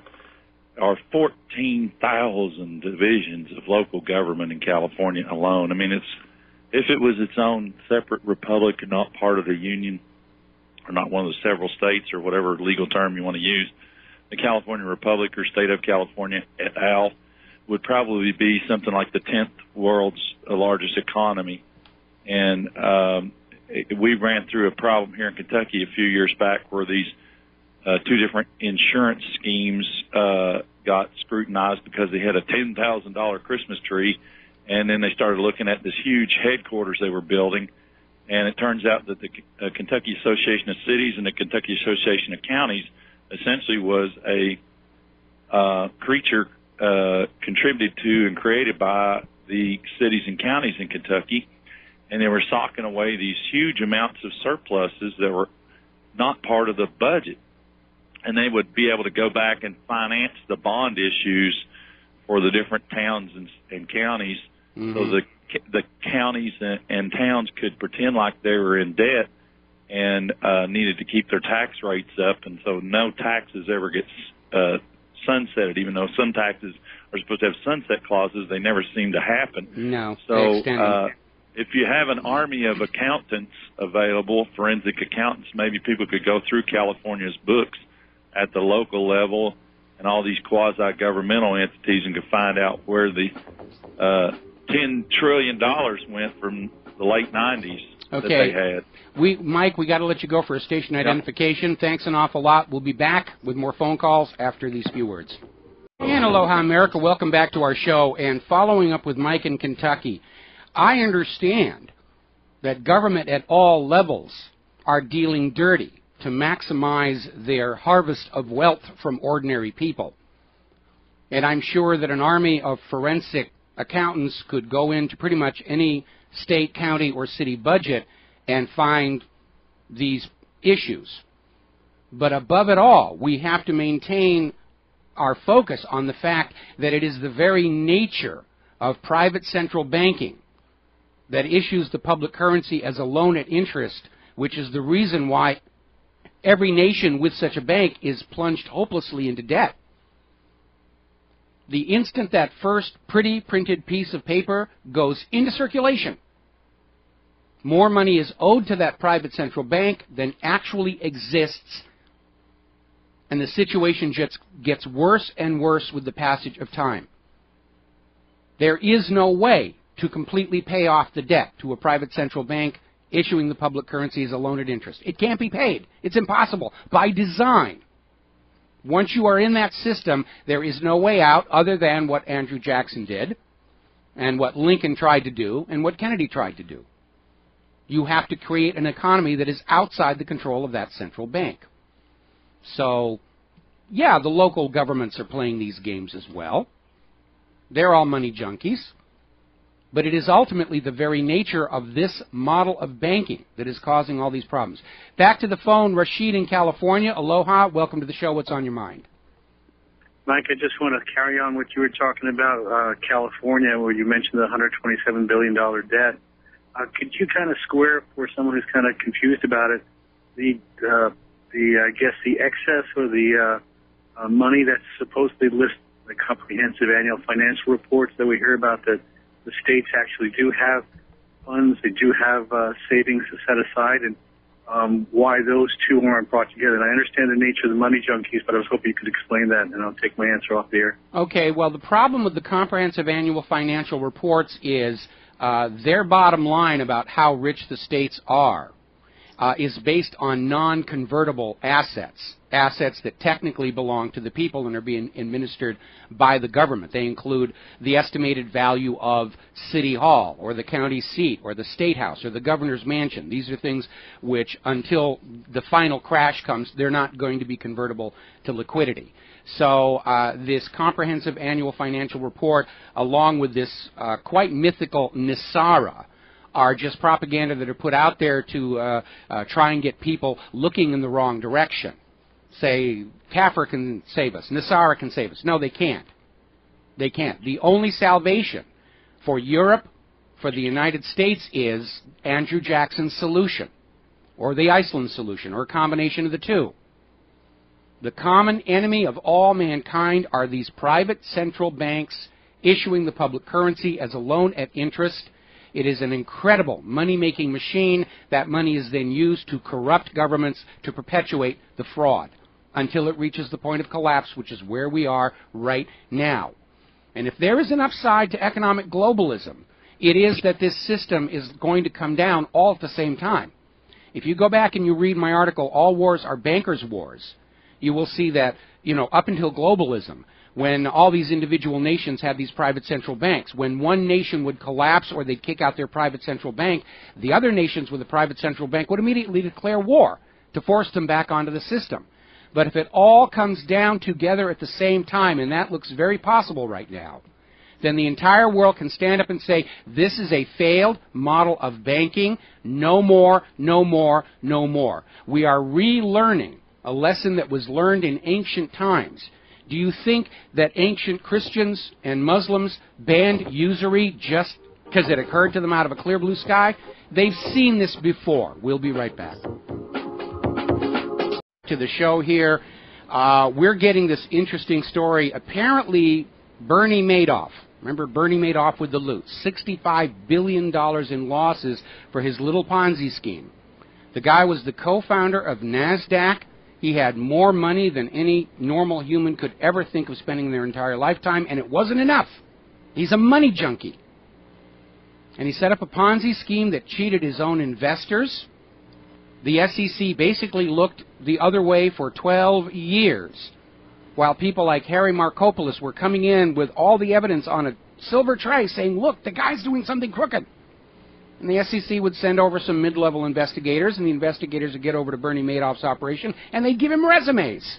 are 14,000 divisions of local government in California alone. I mean, if it was its own separate republic and not part of the union, or not one of the several states, or whatever legal term you want to use, the California Republic or state of California et al. Would probably be something like the 10th world's largest economy. And we ran through a problem here in Kentucky a few years back where these two different insurance schemes got scrutinized because they had a $10,000 Christmas tree, and then they started looking at this huge headquarters they were building, and it turns out that the Kentucky Association of Cities and the Kentucky Association of Counties essentially was a creature contributed to and created by the cities and counties in Kentucky, and they were socking away these huge amounts of surpluses that were not part of the budget. And they would be able to go back and finance the bond issues for the different towns and counties. Mm-hmm. So the counties and towns could pretend like they were in debt and needed to keep their tax rates up, and so no taxes ever gets sunsetted, even though some taxes are supposed to have sunset clauses. They never seem to happen. No. So if you have an army of accountants available, forensic accountants, maybe people could go through California's books at the local level and all these quasi-governmental entities and could find out where the $10 trillion went from the late 90s that they had. Mike, we got to let you go for a station identification. Thanks an awful lot. We'll be back with more phone calls after these few words. And aloha, America. Welcome back to our show. And following up with Mike in Kentucky, I understand that government at all levels are dealing dirty to maximize their harvest of wealth from ordinary people. And I'm sure that an army of forensic accountants could go into pretty much any state, county, or city budget and find these issues. But above it all, we have to maintain our focus on the fact that it is the very nature of private central banking that issues the public currency as a loan at interest, which is the reason why every nation with such a bank is plunged hopelessly into debt. The instant that first pretty printed piece of paper goes into circulation, more money is owed to that private central bank than actually exists, and the situation just gets worse and worse with the passage of time. There is no way to completely pay off the debt to a private central bank issuing the public currency as a loan at interest. It can't be paid. It's impossible by design. Once you are in that system, there is no way out other than what Andrew Jackson did and what Lincoln tried to do and what Kennedy tried to do. You have to create an economy that is outside the control of that central bank. So, yeah, the local governments are playing these games as well. They're all money junkies. But it is ultimately the very nature of this model of banking that is causing all these problems. Back to the phone, Rashid in California. Aloha. Welcome to the show. What's on your mind? Mike, I just want to carry on what you were talking about, California, where you mentioned the $127 billion debt. Could you kind of square for someone who's kind of confused about it, I guess the excess or the money that's supposedly listed in the comprehensive annual financial reports that we hear about, that the states actually do have funds, they do have savings to set aside, and why those two aren't brought together. And I understand the nature of the money junkies, but I was hoping you could explain that, and I'll take my answer off the air. Okay, well, the problem with the comprehensive annual financial reports is their bottom line about how rich the states are is based on non-convertible assets. assets that technically belong to the people and are being administered by the government. They include the estimated value of City Hall or the county seat or the State House or the governor's mansion. These are things which, until the final crash comes, they're not going to be convertible to liquidity. So this comprehensive annual financial report, along with this quite mythical NISARA, are just propaganda that are put out there to try and get people looking in the wrong direction. Say, CAFR can save us, NISARA can save us. No, they can't. They can't. The only salvation for Europe, for the United States, is Andrew Jackson's solution, or the Iceland solution, or a combination of the two. The common enemy of all mankind are these private central banks issuing the public currency as a loan at interest. It is an incredible money-making machine. That money is then used to corrupt governments to perpetuate the fraud until it reaches the point of collapse, which is where we are right now. And if there is an upside to economic globalism, it is that this system is going to come down all at the same time. If you go back and you read my article, All Wars Are Bankers' Wars, you will see that, up until globalism, when all these individual nations had these private central banks, when one nation would collapse or they'd kick out their private central bank, the other nations with a private central bank would immediately declare war to force them back onto the system. But if it all comes down together at the same time, and that looks very possible right now, then the entire world can stand up and say, this is a failed model of banking. No more, no more, no more. We are relearning a lesson that was learned in ancient times. Do you think that ancient Christians and Muslims banned usury just because it occurred to them out of a clear blue sky? They've seen this before. We'll be right back. To the show here, we're getting this interesting story. Apparently, Bernie Madoff, remember Bernie Madoff with the loot, $65 billion in losses for his little Ponzi scheme. The guy was the co-founder of NASDAQ. He had more money than any normal human could ever think of spending their entire lifetime, and it wasn't enough. He's a money junkie. And he set up a Ponzi scheme that cheated his own investors. The SEC basically looked the other way for 12 years, while people like Harry Markopolos were coming in with all the evidence on a silver tray saying, look, the guy's doing something crooked. And the SEC would send over some mid-level investigators, and the investigators would get over to Bernie Madoff's operation, and they'd give him resumes.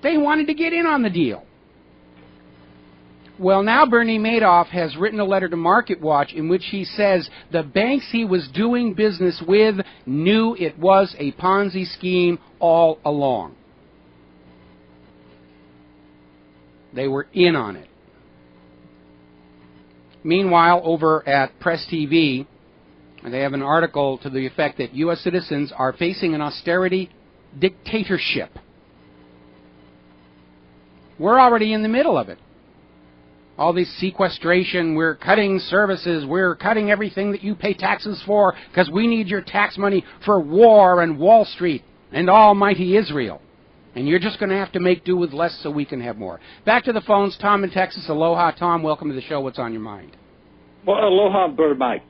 They wanted to get in on the deal. Well, now Bernie Madoff has written a letter to MarketWatch in which he says the banks he was doing business with knew it was a Ponzi scheme all along. They were in on it. Meanwhile, over at Press TV, they have an article to the effect that U.S. citizens are facing an austerity dictatorship. We're already in the middle of it. All this sequestration, we're cutting services, we're cutting everything that you pay taxes for because we need your tax money for war and Wall Street and almighty Israel. And you're just going to have to make do with less so we can have more. Back to the phones. Tom in Texas. Aloha, Tom. Welcome to the show. What's on your mind? Well, aloha, Brother Mike.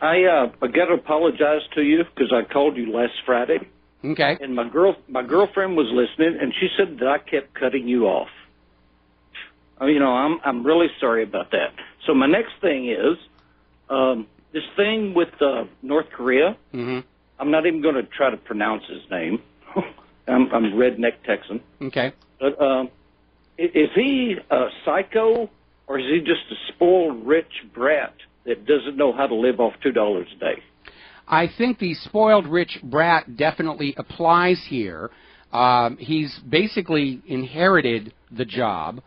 I got to apologize to you because I called you last Friday. Okay. And my girlfriend was listening, and she said that I kept cutting you off. I'm really sorry about that. So my next thing is this thing with North Korea. Mm-hmm. I'm not even going to try to pronounce his name. I'm redneck Texan. Okay. But is he a psycho, or is he just a spoiled rich brat that doesn't know how to live off $2 a day? I think the spoiled rich brat definitely applies here. He's basically inherited the job.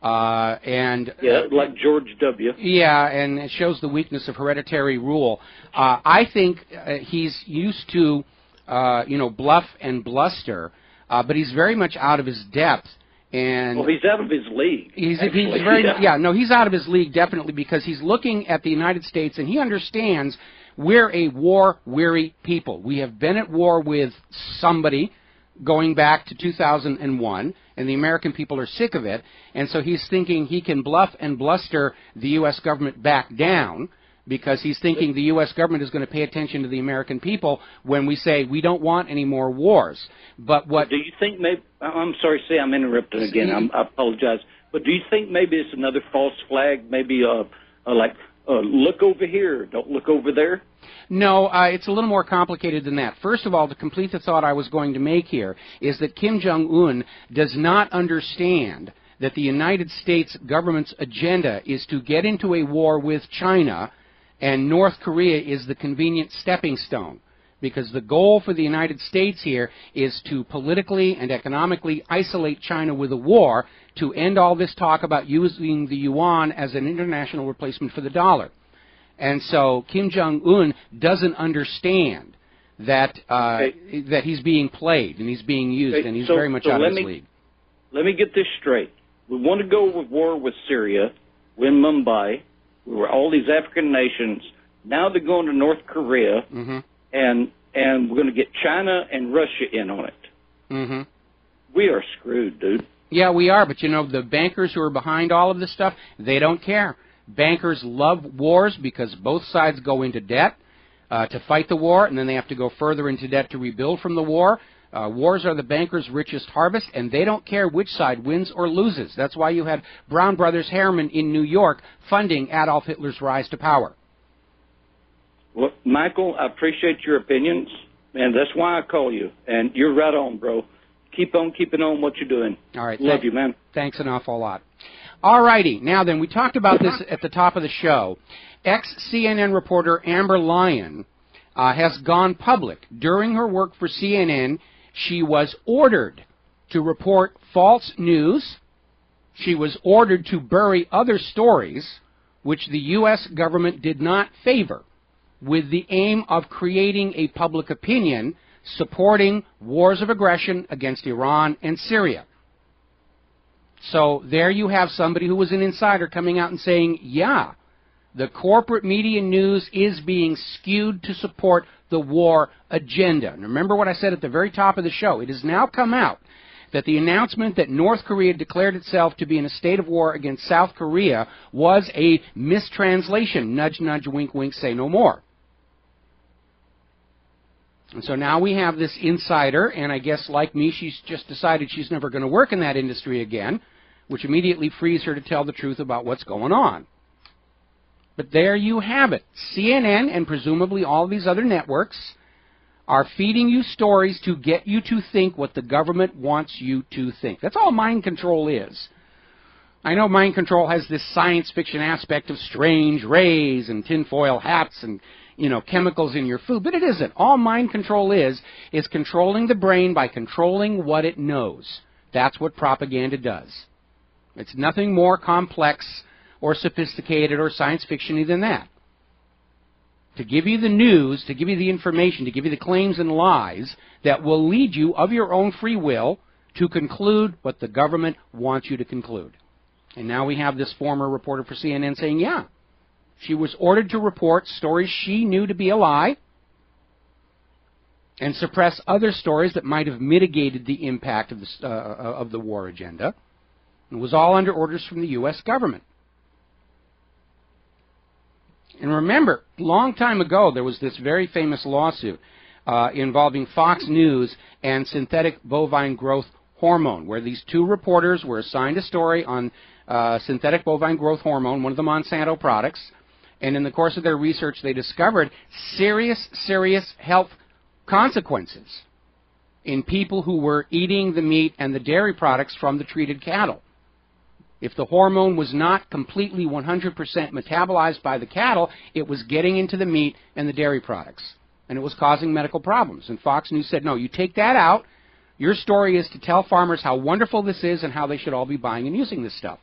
Like George W. Yeah, and it shows the weakness of hereditary rule. I think he's used to, bluff and bluster, but he's very much out of his depth. And well, he's out of his league. He's out of his league definitely, because he's looking at the United States and he understands we're a war-weary people. We have been at war with somebody going back to 2001, and the American people are sick of it, and so he's thinking he can bluff and bluster the U.S. government back down because he's thinking the U.S. government is going to pay attention to the American people when we say we don't want any more wars. But what... Do you think maybe... I'm sorry, see, I'm interrupting again. I apologize. But do you think maybe it's another false flag, maybe look over here, don't look over there? No, it's a little more complicated than that. First of all, to complete the thought I was going to make here, is that Kim Jong-un does not understand that the United States government's agenda is to get into a war with China, and North Korea is the convenient stepping stone. Because the goal for the United States here is to politically and economically isolate China with a war to end all this talk about using the yuan as an international replacement for the dollar. And so Kim Jong-un doesn't understand that that he's being played and he's being used, and he's very much out of his league. Let me get this straight. We want to go with war with Syria, win Mumbai, we were all these African nations. Now they're going to North Korea, and we're going to get China and Russia in on it. We are screwed, dude. Yeah, we are, but you know, the bankers who are behind all of this stuff, they don't care. Bankers love wars because both sides go into debt to fight the war, and then they have to go further into debt to rebuild from the war. Wars are the bankers' richest harvest, and they don't care which side wins or loses. That's why you had Brown Brothers Harriman in New York funding Adolf Hitler's rise to power. Well, Michael, I appreciate your opinions, and that's why I call you. And you're right on, bro. Keep on keeping on what you're doing. All right. Love you, man. Thanks an awful lot. All righty. Now then, we talked about this at the top of the show. Ex-CNN reporter Amber Lyon has gone public. During her work for CNN, she was ordered to report false news. She was ordered to bury other stories which the U.S. government did not favor, with the aim of creating a public opinion supporting wars of aggression against Iran and Syria. So there you have somebody who was an insider coming out and saying, yeah, the corporate media news is being skewed to support the war agenda. And remember what I said at the very top of the show. It has now come out that the announcement that North Korea declared itself to be in a state of war against South Korea was a mistranslation. Nudge, nudge, wink, wink, say no more. And so now we have this insider, and I guess like me, she's just decided she's never going to work in that industry again, which immediately frees her to tell the truth about what's going on. But there you have it. CNN and presumably all these other networks are feeding you stories to get you to think what the government wants you to think. That's all mind control is. I know mind control has this science fiction aspect of strange rays and tinfoil hats and, you know, chemicals in your food, but it isn't. All mind control is controlling the brain by controlling what it knows. That's what propaganda does. It's nothing more complex or sophisticated or science fiction-y than that. To give you the news, to give you the information, to give you the claims and lies that will lead you of your own free will to conclude what the government wants you to conclude. And now we have this former reporter for CNN saying, yeah, she was ordered to report stories she knew to be a lie and suppress other stories that might have mitigated the impact of the war agenda. It was all under orders from the U.S. government. And remember, a long time ago, there was this very famous lawsuit involving Fox News and synthetic bovine growth hormone, where these two reporters were assigned a story on synthetic bovine growth hormone, one of the Monsanto products, and in the course of their research, they discovered serious, serious health consequences in people who were eating the meat and the dairy products from the treated cattle. If the hormone was not completely 100% metabolized by the cattle, it was getting into the meat and the dairy products, and it was causing medical problems. And Fox News said, no, you take that out. Your story is to tell farmers how wonderful this is and how they should all be buying and using this stuff.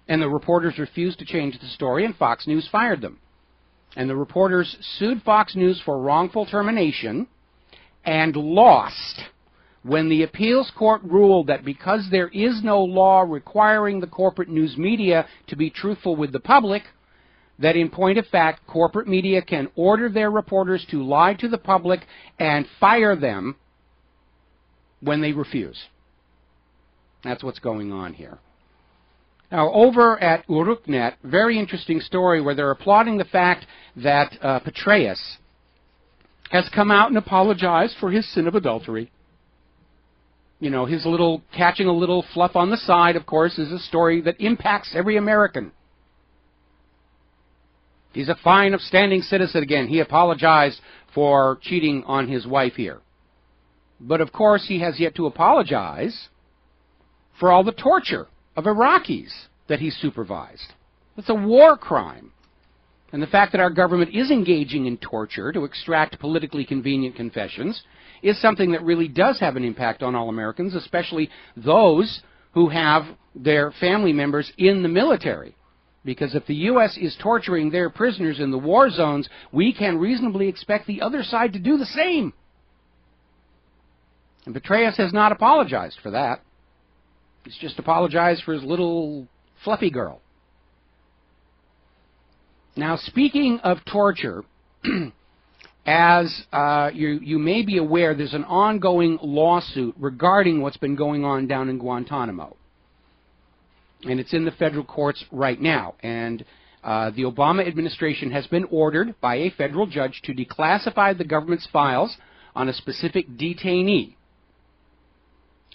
And the reporters refused to change the story, and Fox News fired them. And the reporters sued Fox News for wrongful termination and lost when the appeals court ruled that because there is no law requiring the corporate news media to be truthful with the public, that in point of fact, corporate media can order their reporters to lie to the public and fire them when they refuse. That's what's going on here. Now, over at Uruknet, very interesting story where they're applauding the fact that Petraeus has come out and apologized for his sin of adultery. You know, his little, catching a little fluff on the side, of course, is a story that impacts every American. He's a fine, upstanding citizen again. He apologized for cheating on his wife here. But, of course, he has yet to apologize for all the torture of Iraqis that he supervised. It's a war crime. And the fact that our government is engaging in torture to extract politically convenient confessions is something that really does have an impact on all Americans, especially those who have their family members in the military. Because if the U.S. is torturing their prisoners in the war zones, we can reasonably expect the other side to do the same. And Petraeus has not apologized for that. He's just apologized for his little fluffy girl. Now, speaking of torture, as you may be aware, there's an ongoing lawsuit regarding what's been going on down in Guantanamo. And it's in the federal courts right now. And the Obama administration has been ordered by a federal judge to declassify the government's files on a specific detainee.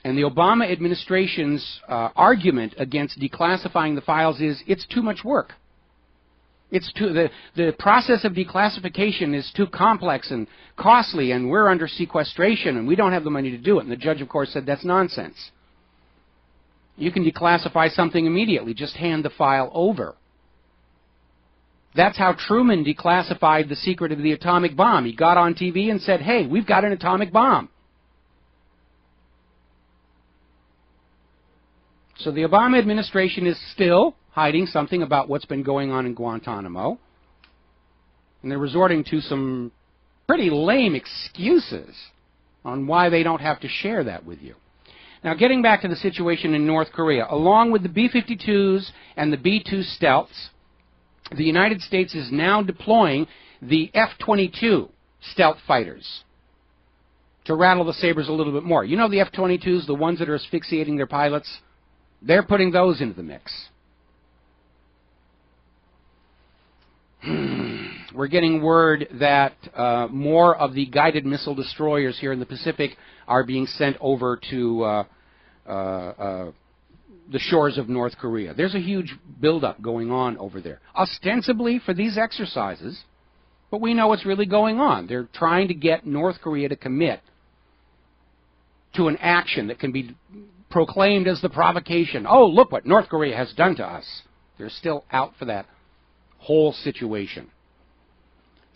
And the Obama administration's argument against declassifying the files is it's too much work. It's the process of declassification is too complex and costly, and we're under sequestration, and we don't have the money to do it. And the judge, of course, said that's nonsense. You can declassify something immediately. Just hand the file over. That's how Truman declassified the secret of the atomic bomb. He got on TV and said, hey, we've got an atomic bomb. So the Obama administration is still hiding something about what's been going on in Guantanamo. And they're resorting to some pretty lame excuses on why they don't have to share that with you. Now, getting back to the situation in North Korea, along with the B-52s and the B-2 stealths, the United States is now deploying the F-22 stealth fighters to rattle the sabers a little bit more. You know the F-22s, the ones that are asphyxiating their pilots? They're putting those into the mix. We're getting word that more of the guided missile destroyers here in the Pacific are being sent over to the shores of North Korea. There's a huge buildup going on over there, ostensibly for these exercises, but we know what's really going on. They're trying to get North Korea to commit to an action that can be proclaimed as the provocation. Oh, look what North Korea has done to us. They're still out for that whole situation.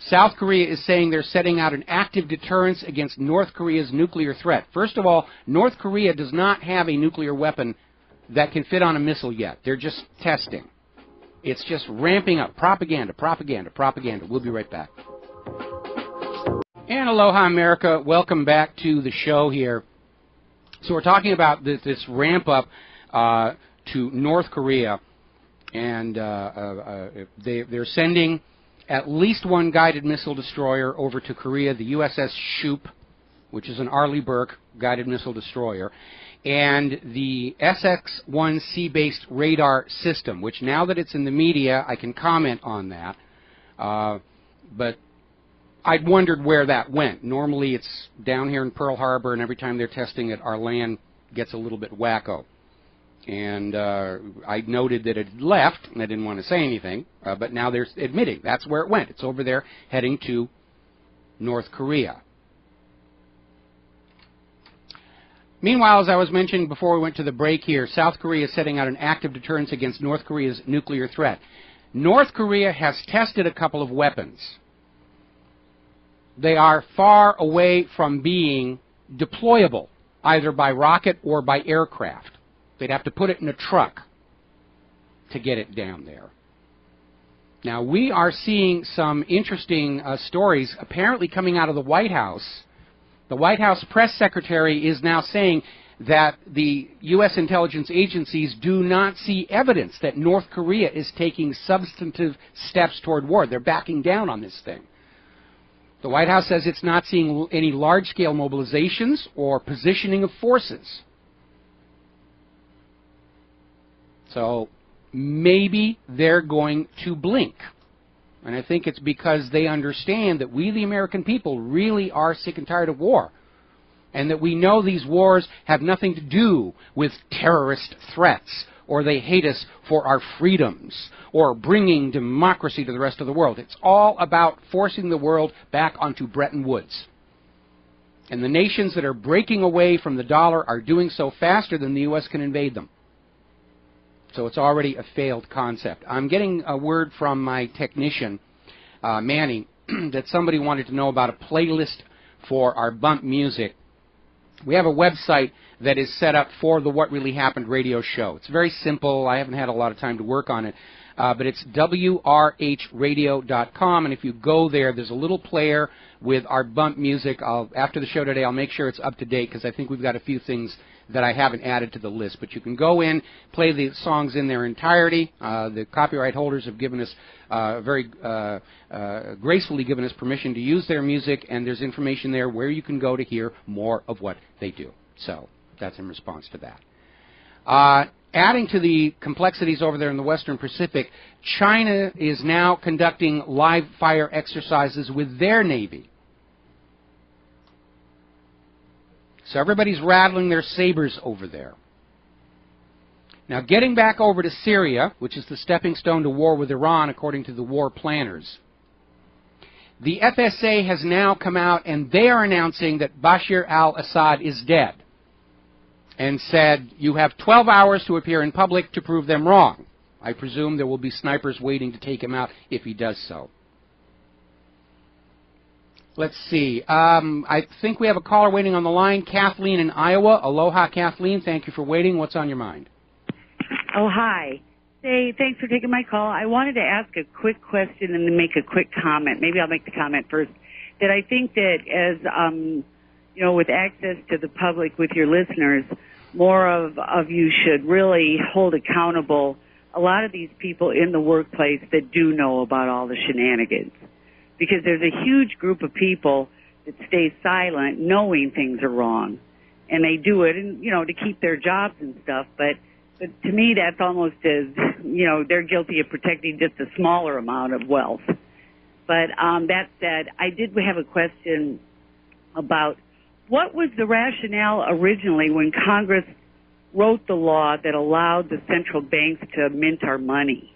South Korea is saying they're setting out an active deterrence against North Korea's nuclear threat. First of all, North Korea does not have a nuclear weapon that can fit on a missile yet. They're just testing. It's just ramping up. Propaganda, propaganda, propaganda. We'll be right back. And aloha, America. Welcome back to the show here. So we're talking about this ramp up to North Korea, and they're sending at least one guided missile destroyer over to Korea, the USS Shoup, which is an Arleigh Burke guided missile destroyer, and the SX-1C-based radar system, which now that it's in the media, I can comment on that, but I'd wondered where that went. Normally it's down here in Pearl Harbor, and every time they're testing it, our land gets a little bit wacko. And I noted that it had left, and I didn't want to say anything, but now they're admitting that's where it went. It's over there heading to North Korea. Meanwhile, as I was mentioning before we went to the break here, South Korea is setting out an active deterrence against North Korea's nuclear threat. North Korea has tested a couple of weapons. They are far away from being deployable, either by rocket or by aircraft. They'd have to put it in a truck to get it down there. Now, we are seeing some interesting stories apparently coming out of the White House. The White House press secretary is now saying that the U.S. intelligence agencies do not see evidence that North Korea is taking substantive steps toward war. They're backing down on this thing. The White House says it's not seeing any large-scale mobilizations or positioning of forces. So maybe they're going to blink. And I think it's because they understand that we, the American people, really are sick and tired of war. And that we know these wars have nothing to do with terrorist threats, or they hate us for our freedoms, or bringing democracy to the rest of the world. It's all about forcing the world back onto Bretton Woods. And the nations that are breaking away from the dollar are doing so faster than the U.S. can invade them. So it's already a failed concept. I'm getting a word from my technician, Manny, that somebody wanted to know about a playlist for our bump music. We have a website that is set up for the What Really Happened radio show. It's very simple. I haven't had a lot of time to work on it. But it's wrhradio.com, and if you go there, there's a little player with our bump music. After the show today, I'll make sure it's up to date, because I think we've got a few things that I haven't added to the list. But you can go in, play the songs in their entirety. The copyright holders have given us very gracefully given us permission to use their music, and there's information there where you can go to hear more of what they do. So that's in response to that. Adding to the complexities over there in the Western Pacific, China is now conducting live fire exercises with their Navy. So everybody's rattling their sabers over there. Now, getting back over to Syria, which is the stepping stone to war with Iran, according to the war planners, the FSA has now come out and they are announcing that Bashar al-Assad is dead, and said, you have 12 hours to appear in public to prove them wrong. I presume there will be snipers waiting to take him out if he does so. Let's see. I think we have a caller waiting on the line, Kathleen in Iowa. Aloha, Kathleen. Thank you for waiting. What's on your mind? Oh, hi. Say, thanks for taking my call. I wanted to ask a quick question and then make a quick comment. Maybe I'll make the comment first. That I think that as, you know, with access to the public with your listeners, more of you should really hold accountable a lot of these people in the workplace that do know about all the shenanigans. Because there's a huge group of people that stay silent knowing things are wrong. And they do it, and, you know, to keep their jobs and stuff. But to me, that's almost as, you know, they're guilty of protecting just a smaller amount of wealth. But that said, I did have a question about what was the rationale originally when Congress wrote the law that allowed the central banks to mint our money?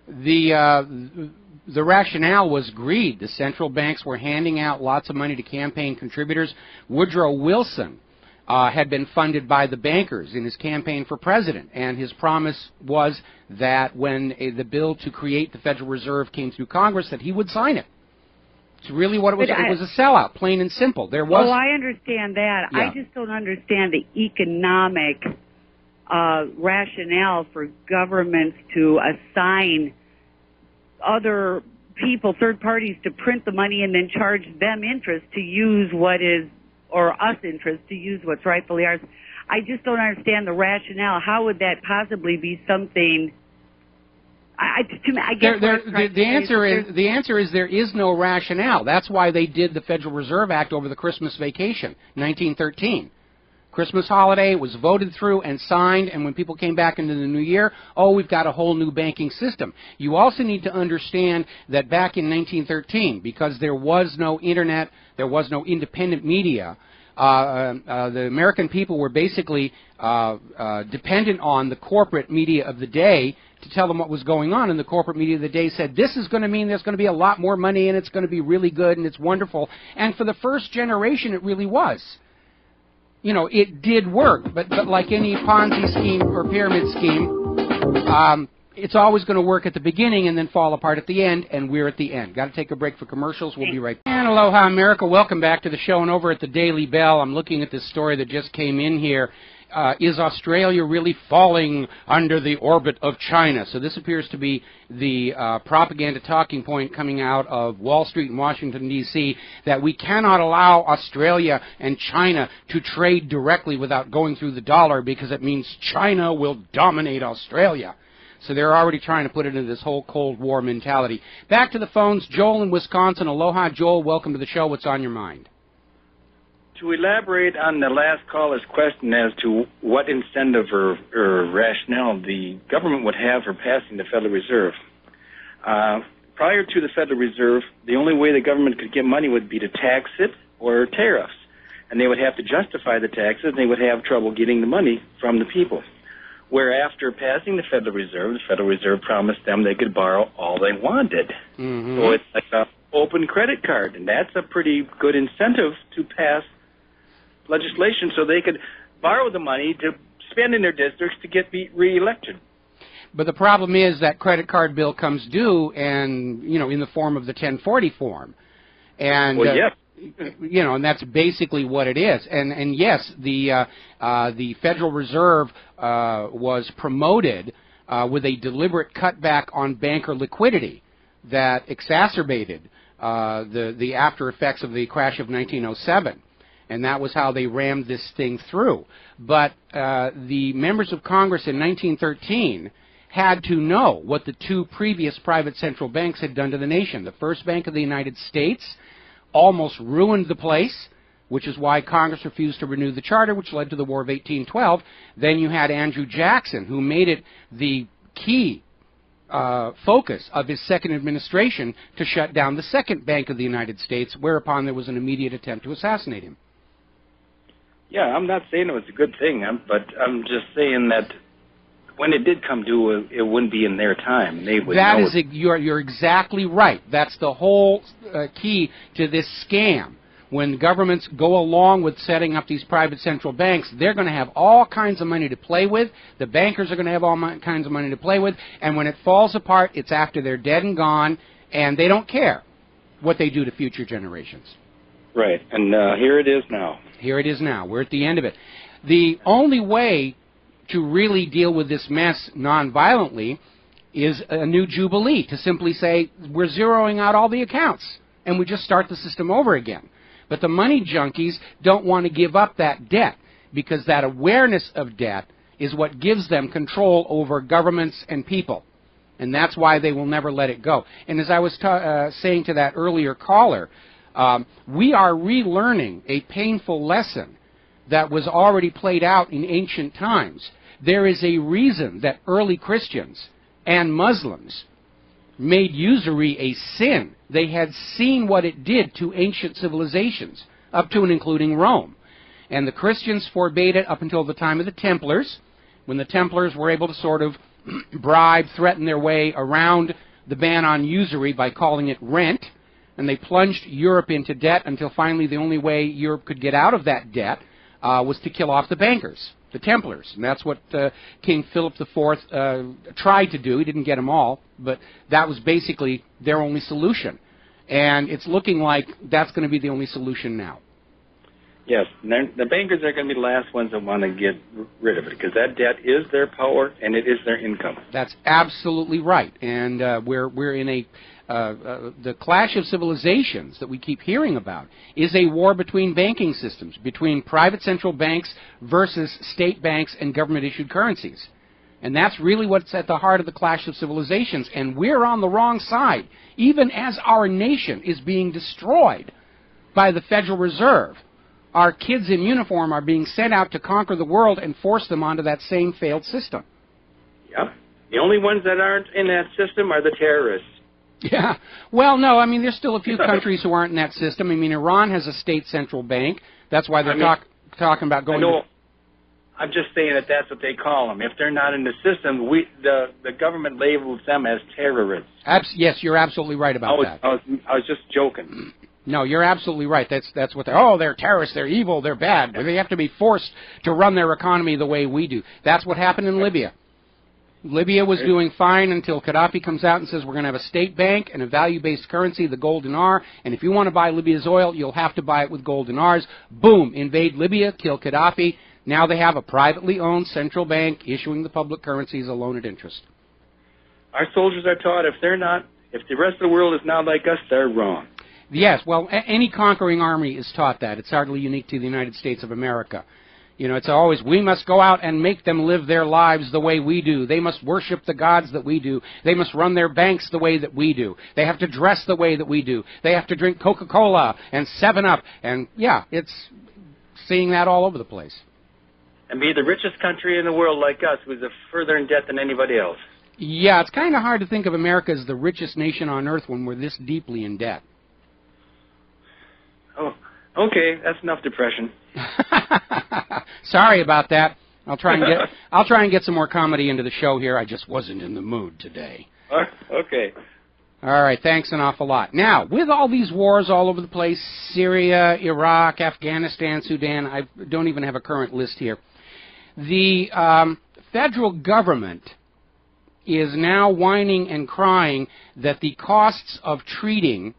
The rationale was greed. The central banks were handing out lots of money to campaign contributors. Woodrow Wilson had been funded by the bankers in his campaign for president, and his promise was that when the bill to create the Federal Reserve came through Congress, that he would sign it. It's really what it was. It was a sellout, plain and simple. There was. Oh, I understand that. Yeah. I just don't understand the economic rationale for governments to assign other people, third parties, to print the money and then charge them interest to use what is, or us interest to use what's rightfully ours. I just don't understand the rationale. How would that possibly be something? I guess the answer is there is no rationale. That's why they did the Federal Reserve Act over the Christmas vacation, 1913. Christmas holiday was voted through and signed, and when people came back into the new year, oh, we've got a whole new banking system. You also need to understand that back in 1913, because there was no internet, there was no independent media, the American people were basically dependent on the corporate media of the day to tell them what was going on, and the corporate media of the day said, this is going to mean there's going to be a lot more money, and it's going to be really good, and it's wonderful. And for the first generation, it really was. You know, it did work, but like any Ponzi scheme or pyramid scheme, it's always going to work at the beginning and then fall apart at the end, and we're at the end. Got to take a break for commercials. We'll be right back. And aloha, America. Welcome back to the show. And over at the Daily Bell, I'm looking at this story that just came in here. Is Australia really falling under the orbit of China? So this appears to be the propaganda talking point coming out of Wall Street and Washington, D.C., that we cannot allow Australia and China to trade directly without going through the dollar because it means China will dominate Australia. So they're already trying to put it into this whole Cold War mentality. Back to the phones. Joel in Wisconsin. Aloha, Joel. Welcome to the show. What's on your mind? To elaborate on the last caller's question as to what incentive or rationale the government would have for passing the Federal Reserve, prior to the Federal Reserve, the only way the government could get money would be to tax it or tariffs. And they would have to justify the taxes, and they would have trouble getting the money from the people. Where after passing the Federal Reserve promised them they could borrow all they wanted. Mm-hmm. So it's like an open credit card, and that's a pretty good incentive to pass legislation so they could borrow the money to spend in their districts to get reelected. But the problem is that credit card bill comes due, and in the form of the 1040 form, and and that's basically what it is. And yes, the Federal Reserve was promoted with a deliberate cutback on banker liquidity that exacerbated the after effects of the crash of 1907. And that was how they rammed this thing through. But the members of Congress in 1913 had to know what the two previous private central banks had done to the nation. The First Bank of the United States almost ruined the place, which is why Congress refused to renew the charter, which led to the War of 1812. Then you had Andrew Jackson, who made it the key focus of his second administration to shut down the Second Bank of the United States, whereupon there was an immediate attempt to assassinate him. Yeah, I'm not saying it was a good thing, but I'm just saying that when it did come due, it wouldn't be in their time. They would know it. You're exactly right. That's the whole key to this scam. When governments go along with setting up these private central banks, they're going to have all kinds of money to play with. The bankers are going to have all kinds of money to play with. And when it falls apart, it's after they're dead and gone, and they don't care what they do to future generations. Right. And here it is now. Here it is now. We're at the end of it. The only way to really deal with this mess nonviolently is a new jubilee, to simply say we're zeroing out all the accounts and we just start the system over again. But the money junkies don't want to give up that debt, because that awareness of debt is what gives them control over governments and people. And that's why they will never let it go. And as I was saying to that earlier caller, we are relearning a painful lesson that was already played out in ancient times. There is a reason that early Christians and Muslims made usury a sin. They had seen what it did to ancient civilizations, up to and including Rome. And the Christians forbade it up until the time of the Templars, when the Templars were able to sort of bribe, threaten their way around the ban on usury by calling it rent. And they plunged Europe into debt until finally the only way Europe could get out of that debt was to kill off the bankers, the Templars. And that's what King Philip IV tried to do. He didn't get them all, but that was basically their only solution. And it's looking like that's going to be the only solution now. Yes, the bankers are going to be the last ones that want to get rid of it, because that debt is their power and it is their income. That's absolutely right. And we're in a the clash of civilizations that we keep hearing about is a war between banking systems, between private central banks versus state banks and government-issued currencies. And that's really what's at the heart of the clash of civilizations. And we're on the wrong side, even as our nation is being destroyed by the Federal Reserve. Our kids in uniform are being sent out to conquer the world and force them onto that same failed system. Yep. The only ones that aren't in that system are the terrorists. Yeah. Well, no, I mean, there's still a few countries who aren't in that system. I mean, Iran has a state central bank. That's why they're talking about going to... I'm just saying that that's what they call them. If they're not in the system, the government labels them as terrorists. Yes, you're absolutely right about that. I was just joking. No, you're absolutely right. That's what they're terrorists, they're evil, they're bad. They have to be forced to run their economy the way we do. That's what happened in Libya. Libya was doing fine until Gaddafi comes out and says we're going to have a state bank and a value-based currency, the gold dinar, and if you want to buy Libya's oil, you'll have to buy it with gold dinars. Boom, invade Libya, kill Gaddafi. Now they have a privately owned central bank issuing the public currencies alone at interest. Our soldiers are taught if the rest of the world is not like us, they're wrong. Yes, well, any conquering army is taught that. It's hardly unique to the United States of America. You know, it's always, we must go out and make them live their lives the way we do. They must worship the gods that we do. They must run their banks the way that we do. They have to dress the way that we do. They have to drink Coca-Cola and 7-Up. And, yeah, seeing that all over the place. And be the richest country in the world like us, who's further in debt than anybody else. Yeah, it's kind of hard to think of America as the richest nation on earth when we're this deeply in debt. Oh, okay, that's enough depression. Sorry about that. I'll try and get some more comedy into the show here. I just wasn't in the mood today. Okay. All right, thanks an awful lot. Now, with all these wars all over the place, Syria, Iraq, Afghanistan, Sudan, I don't even have a current list here. The federal government is now whining and crying that the costs of treating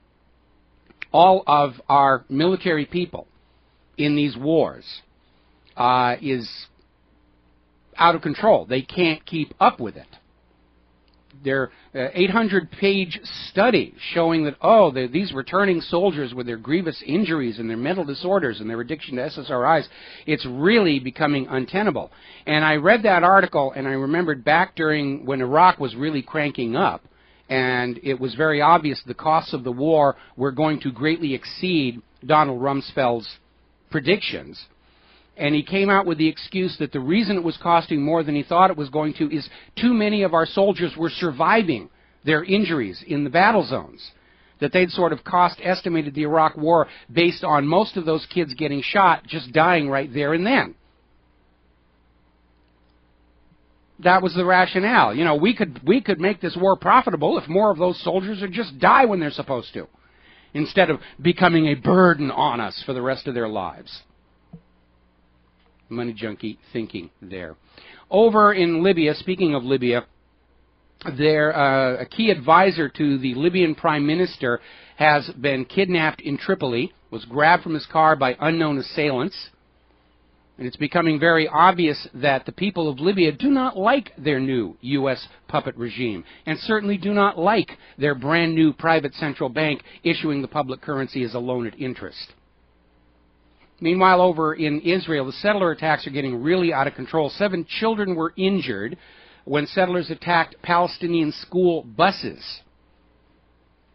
all of our military people in these wars is out of control. They can't keep up with it. Their 800-page study showing that, these returning soldiers with their grievous injuries and their mental disorders and their addiction to SSRIs, it's really becoming untenable. And I read that article, and I remembered back during when Iraq was really cranking up, and it was very obvious the costs of the war were going to greatly exceed Donald Rumsfeld's predictions. And he came out with the excuse that the reason it was costing more than he thought it was going to is too many of our soldiers were surviving their injuries in the battle zones. That they'd sort of estimated the Iraq war based on most of those kids getting shot, just dying right there and then. That was the rationale. You know, we could make this war profitable if more of those soldiers would just die when they're supposed to, instead of becoming a burden on us for the rest of their lives. Money junkie thinking there. Over in Libya, speaking of Libya, a key advisor to the Libyan prime minister has been kidnapped in Tripoli, was grabbed from his car by unknown assailants, and it's becoming very obvious that the people of Libya do not like their new U.S. puppet regime, and certainly do not like their brand new private central bank issuing the public currency as a loan at interest. Meanwhile, over in Israel, the settler attacks are getting really out of control. 7 children were injured when settlers attacked Palestinian school buses.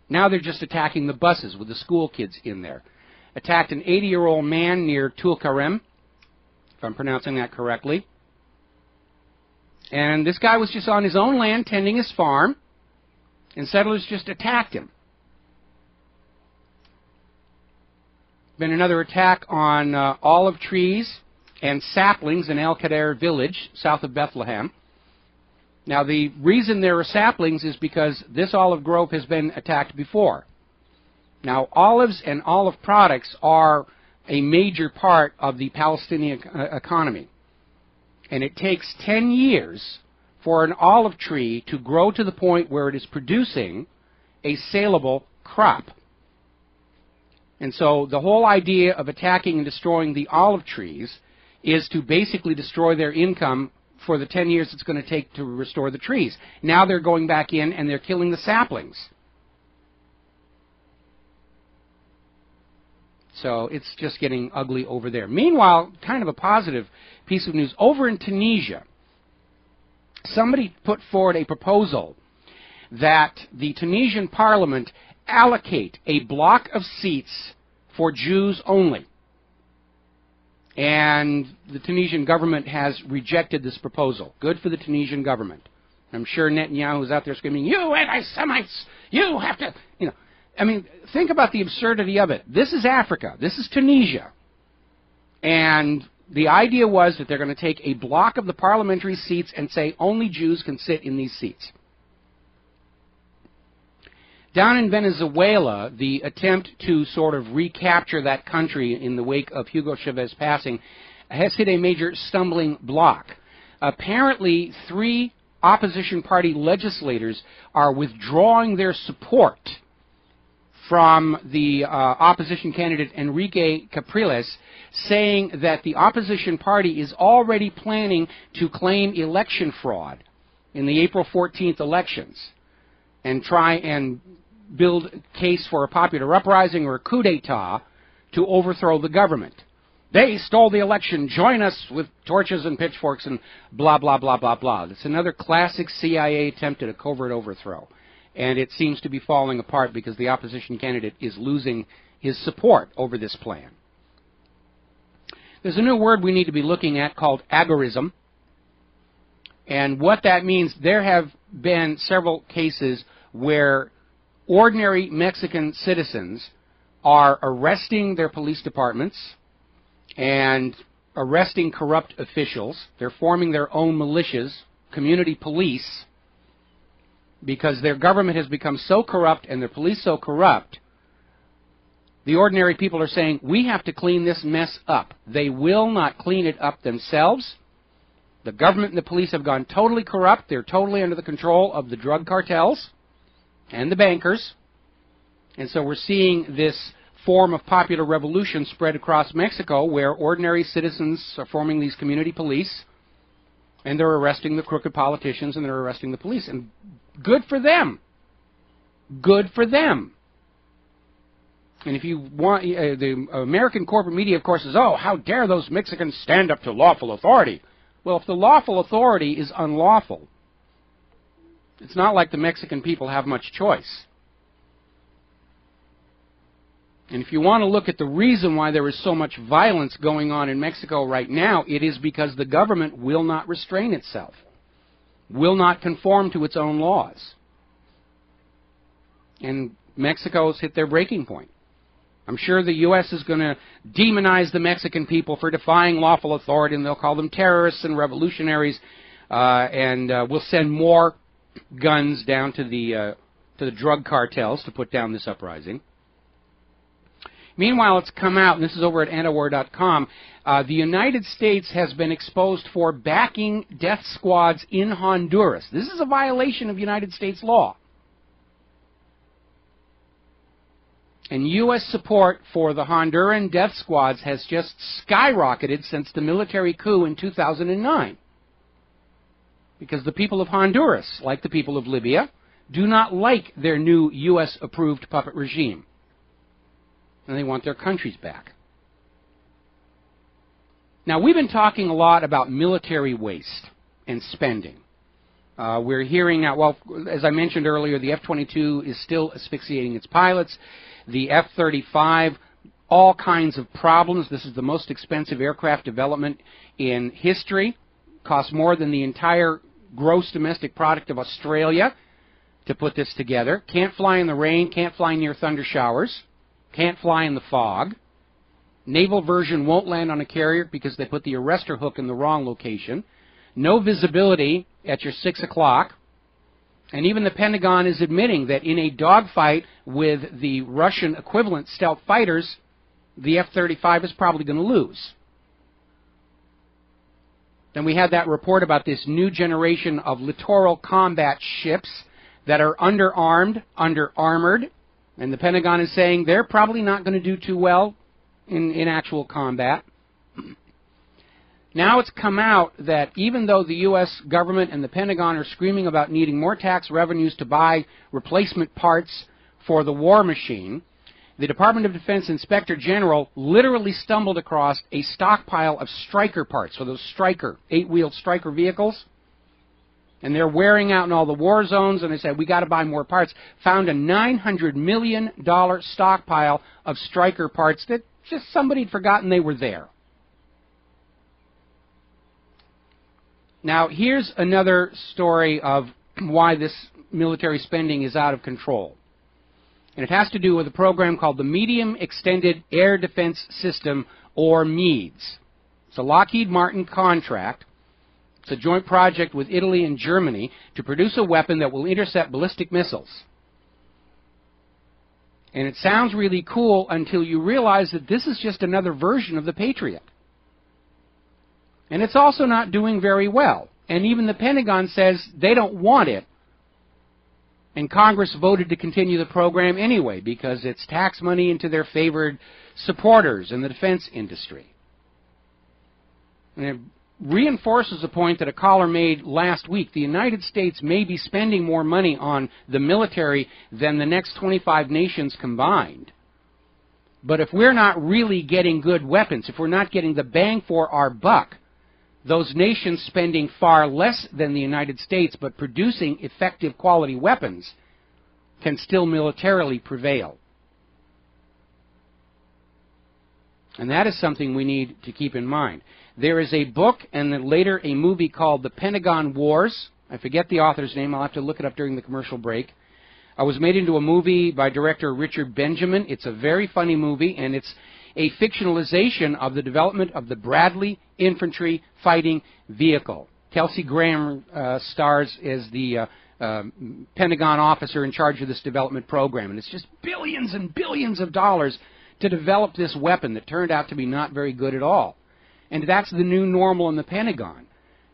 Now they're just attacking the buses with the school kids in there. Attacked an 80-year-old man near Tulkarem, if I'm pronouncing that correctly. And this guy was just on his own land tending his farm, and settlers just attacked him. Been another attack on olive trees and saplings in El Kader village, south of Bethlehem. Now, the reason there are saplings is because this olive grove has been attacked before. Now, olives and olive products are a major part of the Palestinian economy. And it takes 10 years for an olive tree to grow to the point where it is producing a saleable crop. And so the whole idea of attacking and destroying the olive trees is to basically destroy their income for the 10 years it's going to take to restore the trees. Now they're going back in and they're killing the saplings. So it's just getting ugly over there. Meanwhile, kind of a positive piece of news. Over in Tunisia, somebody put forward a proposal that the Tunisian parliament allocate a block of seats for Jews only. And the Tunisian government has rejected this proposal. Good for the Tunisian government. I'm sure Netanyahu is out there screaming, "You anti-Semites! You have to," you know. I mean, think about the absurdity of it. This is Africa. This is Tunisia. And the idea was that they're going to take a block of the parliamentary seats and say only Jews can sit in these seats. Down in Venezuela, the attempt to sort of recapture that country in the wake of Hugo Chávez's passing has hit a major stumbling block. Apparently, 3 opposition party legislators are withdrawing their support from the opposition candidate Enrique Capriles, saying that the opposition party is already planning to claim election fraud in the April 14th elections and try and build a case for a popular uprising or a coup d'etat to overthrow the government. They stole the election. Join us with torches and pitchforks and blah, blah, blah, blah, blah. It's another classic CIA attempt at a covert overthrow. And it seems to be falling apart because the opposition candidate is losing his support over this plan. There's a new word we need to be looking at called agorism. And what that means, there have been several cases where ordinary Mexican citizens are arresting their police departments and arresting corrupt officials. They're forming their own militias, community police, because their government has become so corrupt and their police so corrupt. The ordinary people are saying, we have to clean this mess up. They will not clean it up themselves. The government and the police have gone totally corrupt. They're totally under the control of the drug cartels and the bankers. And so we're seeing this form of popular revolution spread across Mexico, where ordinary citizens are forming these community police, and they're arresting the crooked politicians and they're arresting the police. And good for them. Good for them. And if you want, the American corporate media, of course, says, oh, how dare those Mexicans stand up to lawful authority. Well, if the lawful authority is unlawful, it's not like the Mexican people have much choice. And if you want to look at the reason why there is so much violence going on in Mexico right now, it is because the government will not restrain itself, will not conform to its own laws. And Mexico's hit their breaking point. I'm sure the U.S. is going to demonize the Mexican people for defying lawful authority, and they'll call them terrorists and revolutionaries, and we'll send more guns down to the drug cartels to put down this uprising. Meanwhile, it's come out, and this is over at Antawar.com, the United States has been exposed for backing death squads in Honduras. This is a violation of United States law. And U.S. support for the Honduran death squads has just skyrocketed since the military coup in 2009. Because the people of Honduras, like the people of Libya, do not like their new U.S.-approved puppet regime. And they want their countries back. Now, we've been talking a lot about military waste and spending. We're hearing now, well, as I mentioned earlier, the F-22 is still asphyxiating its pilots. The F-35, all kinds of problems. This is the most expensive aircraft development in history. Costs more than the entire gross domestic product of Australia to put this together. Can't fly in the rain, can't fly near thunder showers, can't fly in the fog. Naval version won't land on a carrier because they put the arrestor hook in the wrong location. No visibility at your 6 o'clock. And even the Pentagon is admitting that in a dogfight with the Russian equivalent stealth fighters, the F-35 is probably going to lose. Then we had that report about this new generation of littoral combat ships that are underarmed, under-armored, and the Pentagon is saying they're probably not going to do too well in actual combat. Now it's come out that even though the U.S. government and the Pentagon are screaming about needing more tax revenues to buy replacement parts for the war machine, the Department of Defense Inspector General literally stumbled across a stockpile of Stryker parts, so those Stryker, 8-wheeled Stryker vehicles. And they're wearing out in all the war zones, and they said, we got to buy more parts. Found a $900 million stockpile of Stryker parts that just somebody had forgotten they were there. Now, here's another story of why this military spending is out of control. And it has to do with a program called the Medium Extended Air Defense System, or MEADS. It's a Lockheed Martin contract. It's a joint project with Italy and Germany to produce a weapon that will intercept ballistic missiles. And it sounds really cool until you realize that this is just another version of the Patriot. And it's also not doing very well. And even the Pentagon says they don't want it. And Congress voted to continue the program anyway because it's tax money into their favored supporters in the defense industry. And it reinforces a point that a caller made last week. The United States may be spending more money on the military than the next 25 nations combined. But if we're not really getting good weapons, if we're not getting the bang for our buck, those nations spending far less than the United States but producing effective quality weapons can still militarily prevail. And that is something we need to keep in mind. There is a book and then later a movie called The Pentagon Wars. I forget the author's name. I'll have to look it up during the commercial break. It was made into a movie by director Richard Benjamin. It's a very funny movie, and it's a fictionalization of the development of the Bradley Infantry Fighting Vehicle. Kelsey Graham stars as the Pentagon officer in charge of this development program, and it's just billions and billions of dollars to develop this weapon that turned out to be not very good at all. And that's the new normal in the Pentagon.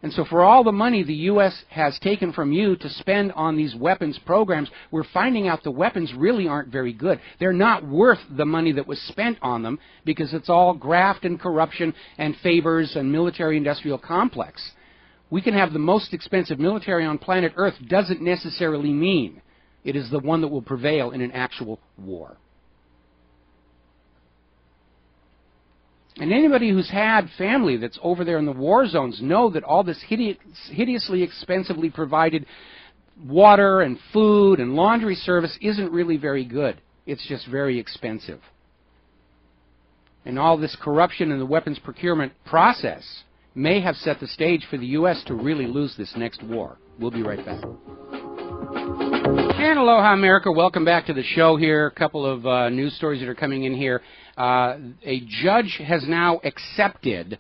And so for all the money the U.S. has taken from you to spend on these weapons programs, we're finding out the weapons really aren't very good. They're not worth the money that was spent on them because it's all graft and corruption and favors and military-industrial complex. We can have the most expensive military on planet Earth doesn't necessarily mean it is the one that will prevail in an actual war. And anybody who's had family that's over there in the war zones know that all this hideously expensively provided water and food and laundry service isn't really very good. It's just very expensive. And all this corruption in the weapons procurement process may have set the stage for the U.S. to really lose this next war. We'll be right back. And aloha, America. Welcome back to the show here. A couple of news stories that are coming in here. A judge has now accepted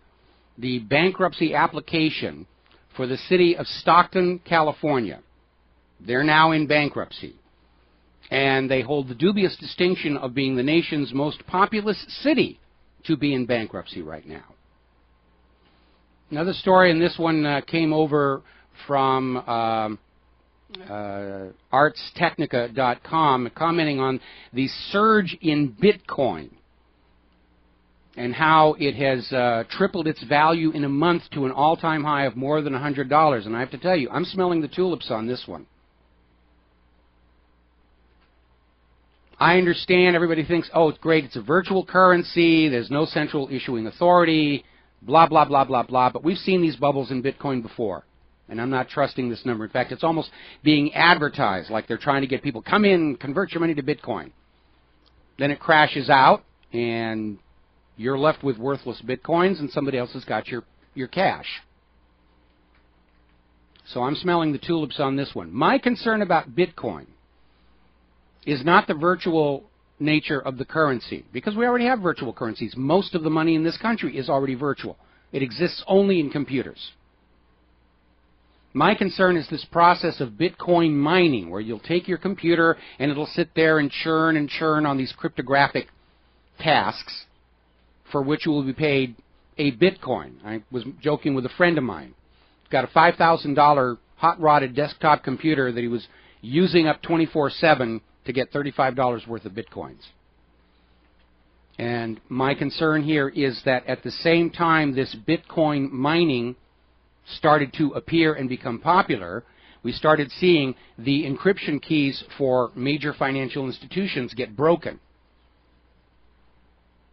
the bankruptcy application for the city of Stockton, California. They're now in bankruptcy. And they hold the dubious distinction of being the nation's most populous city to be in bankruptcy right now. Another story, and this one came over from artstechnica.com, commenting on the surge in Bitcoin and how it has tripled its value in a month to an all-time high of more than $100. And I have to tell you, I'm smelling the tulips on this one. I understand everybody thinks, oh, it's great, it's a virtual currency, there's no central issuing authority, blah, blah, blah, blah, blah. But we've seen these bubbles in Bitcoin before. And I'm not trusting this number. In fact, it's almost being advertised like they're trying to get people, come in, convert your money to Bitcoin. Then it crashes out, and you're left with worthless Bitcoins, and somebody else has got your cash. So I'm smelling the tulips on this one. My concern about Bitcoin is not the virtual nature of the currency, because we already have virtual currencies. Most of the money in this country is already virtual. It exists only in computers. My concern is this process of Bitcoin mining, where you'll take your computer and it'll sit there and churn on these cryptographic tasks for which you will be paid a Bitcoin. I was joking with a friend of mine. He's got a $5,000 hot-rodded desktop computer that he was using up 24/7 to get $35 worth of Bitcoins. And my concern here is that at the same time this Bitcoin mining started to appear and become popular, we started seeing the encryption keys for major financial institutions get broken.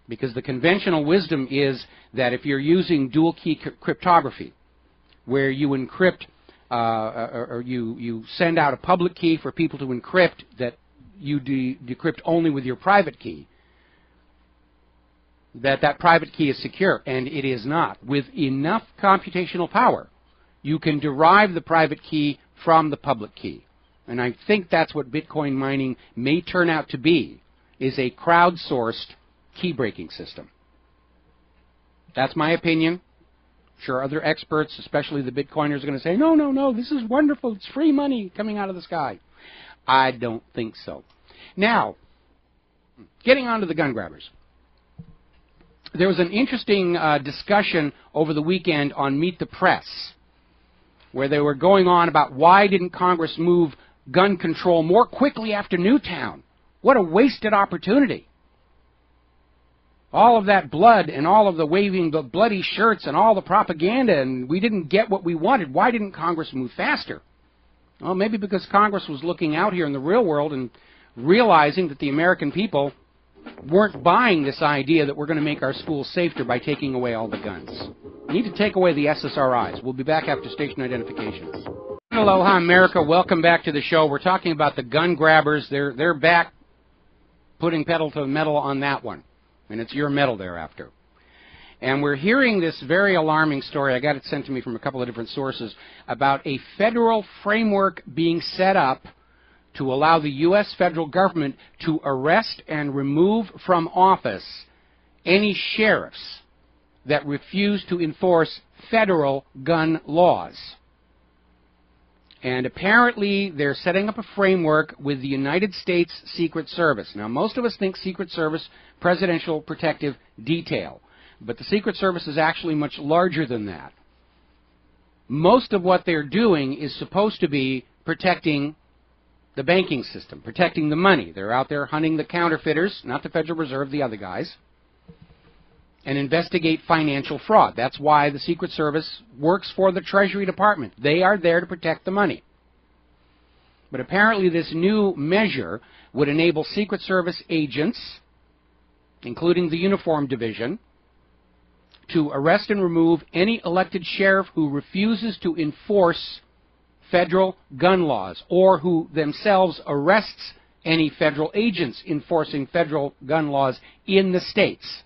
Because the conventional wisdom is that if you're using dual key cryptography, where you encrypt or you send out a public key for people to encrypt that you decrypt only with your private key, that private key is secure, and it is not. With enough computational power, you can derive the private key from the public key. And I think that's what Bitcoin mining may turn out to be, is a crowdsourced key-breaking system. That's my opinion. Sure, other experts, especially the Bitcoiners, are going to say, no, no, no, this is wonderful, it's free money coming out of the sky. I don't think so. Now, getting on to the gun grabbers. There was an interesting discussion over the weekend on Meet the Press, where they were going on about why didn't Congress move gun control more quickly after Newtown? What a wasted opportunity. All of that blood and all of the waving the bloody shirts and all the propaganda, and we didn't get what we wanted. Why didn't Congress move faster? Well, maybe because Congress was looking out here in the real world and realizing that the American people weren't buying this idea that we're going to make our schools safer by taking away all the guns. We need to take away the SSRIs. We'll be back after station identifications. Aloha, America. Welcome back to the show. We're talking about the gun grabbers. They're back putting pedal to the metal on that one. And it's your metal thereafter. And we're hearing this very alarming story, I got it sent to me from a couple of different sources, about a federal framework being set up to allow the U.S. federal government to arrest and remove from office any sheriffs that refuse to enforce federal gun laws. And apparently they're setting up a framework with the United States Secret Service. Now, most of us think Secret Service, Presidential Protective Detail. But the Secret Service is actually much larger than that. Most of what they're doing is supposed to be protecting the banking system, protecting the money. They're out there hunting the counterfeiters, not the Federal Reserve, the other guys, and investigate financial fraud. That's why the Secret Service works for the Treasury Department. They are there to protect the money. But apparently this new measure would enable Secret Service agents, including the Uniform Division, to arrest and remove any elected sheriff who refuses to enforce federal gun laws or who themselves arrests any federal agents enforcing federal gun laws in the states.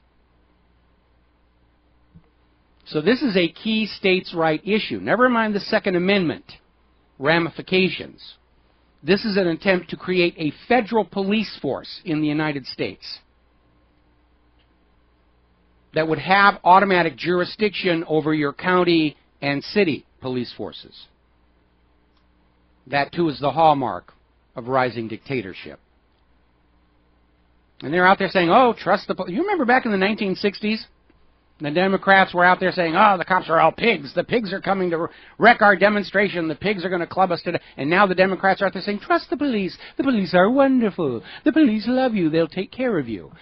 So this is a key states' right issue. Never mind the Second Amendment ramifications. This is an attempt to create a federal police force in the United States that would have automatic jurisdiction over your county and city police forces. That, too, is the hallmark of rising dictatorship. And they're out there saying, oh, trust the police. You remember back in the 1960s? The Democrats were out there saying, oh, the cops are all pigs. The pigs are coming to wreck our demonstration. The pigs are going to club us today. And now the Democrats are out there saying, trust the police. The police are wonderful. The police love you. They'll take care of you.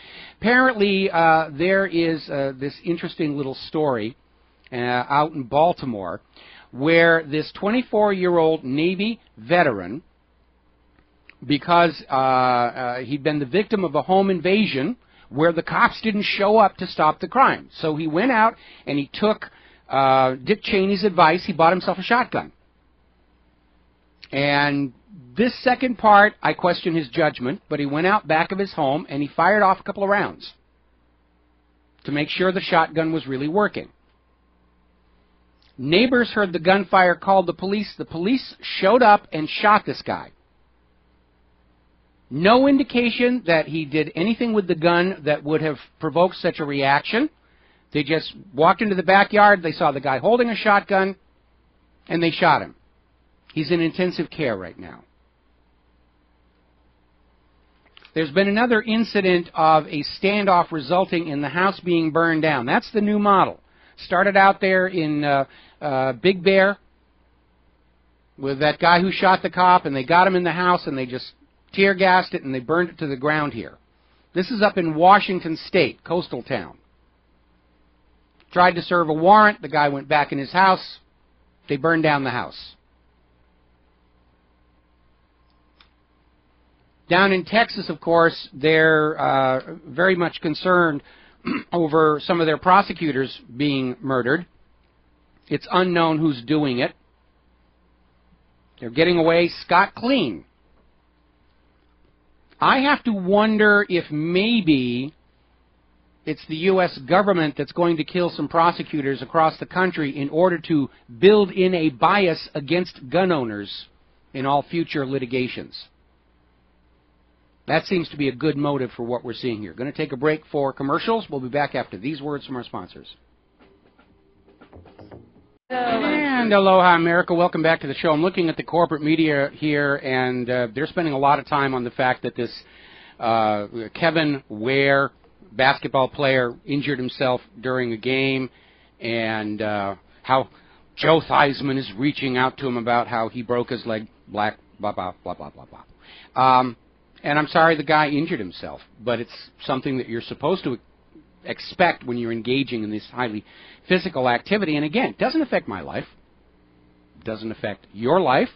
Apparently, there is this interesting little story out in Baltimore where this 24-year-old Navy veteran, because he'd been the victim of a home invasion where the cops didn't show up to stop the crime. So he went out and he took Dick Cheney's advice. He bought himself a shotgun. And this second part, I question his judgment, but he went out back of his home and he fired off a couple of rounds to make sure the shotgun was really working. Neighbors heard the gunfire, called the police. The police showed up and shot this guy. No indication that he did anything with the gun that would have provoked such a reaction. They just walked into the backyard, they saw the guy holding a shotgun, and they shot him. He's in intensive care right now. There's been another incident of a standoff resulting in the house being burned down. That's the new model. Started out there in Big Bear with that guy who shot the cop, and they got him in the house, and they just tear gassed it, and they burned it to the ground here. This is up in Washington State, coastal town. Tried to serve a warrant. The guy went back in his house. They burned down the house. Down in Texas, of course, they're very much concerned over some of their prosecutors being murdered. It's unknown who's doing it. They're getting away scot-clean. I have to wonder if maybe it's the U.S. government that's going to kill some prosecutors across the country in order to build in a bias against gun owners in all future litigations. That seems to be a good motive for what we're seeing here. Going to take a break for commercials. We'll be back after these words from our sponsors. And aloha, America. Welcome back to the show. I'm looking at the corporate media here, and they're spending a lot of time on the fact that this Kevin Ware, basketball player, injured himself during a game, and how Joe Theismann is reaching out to him about how he broke his leg, blah, blah, blah, blah, blah, blah. And I'm sorry the guy injured himself, but it's something that you're supposed to expect when you're engaging in this highly physical activity. And again, it doesn't affect my life. It doesn't affect your life.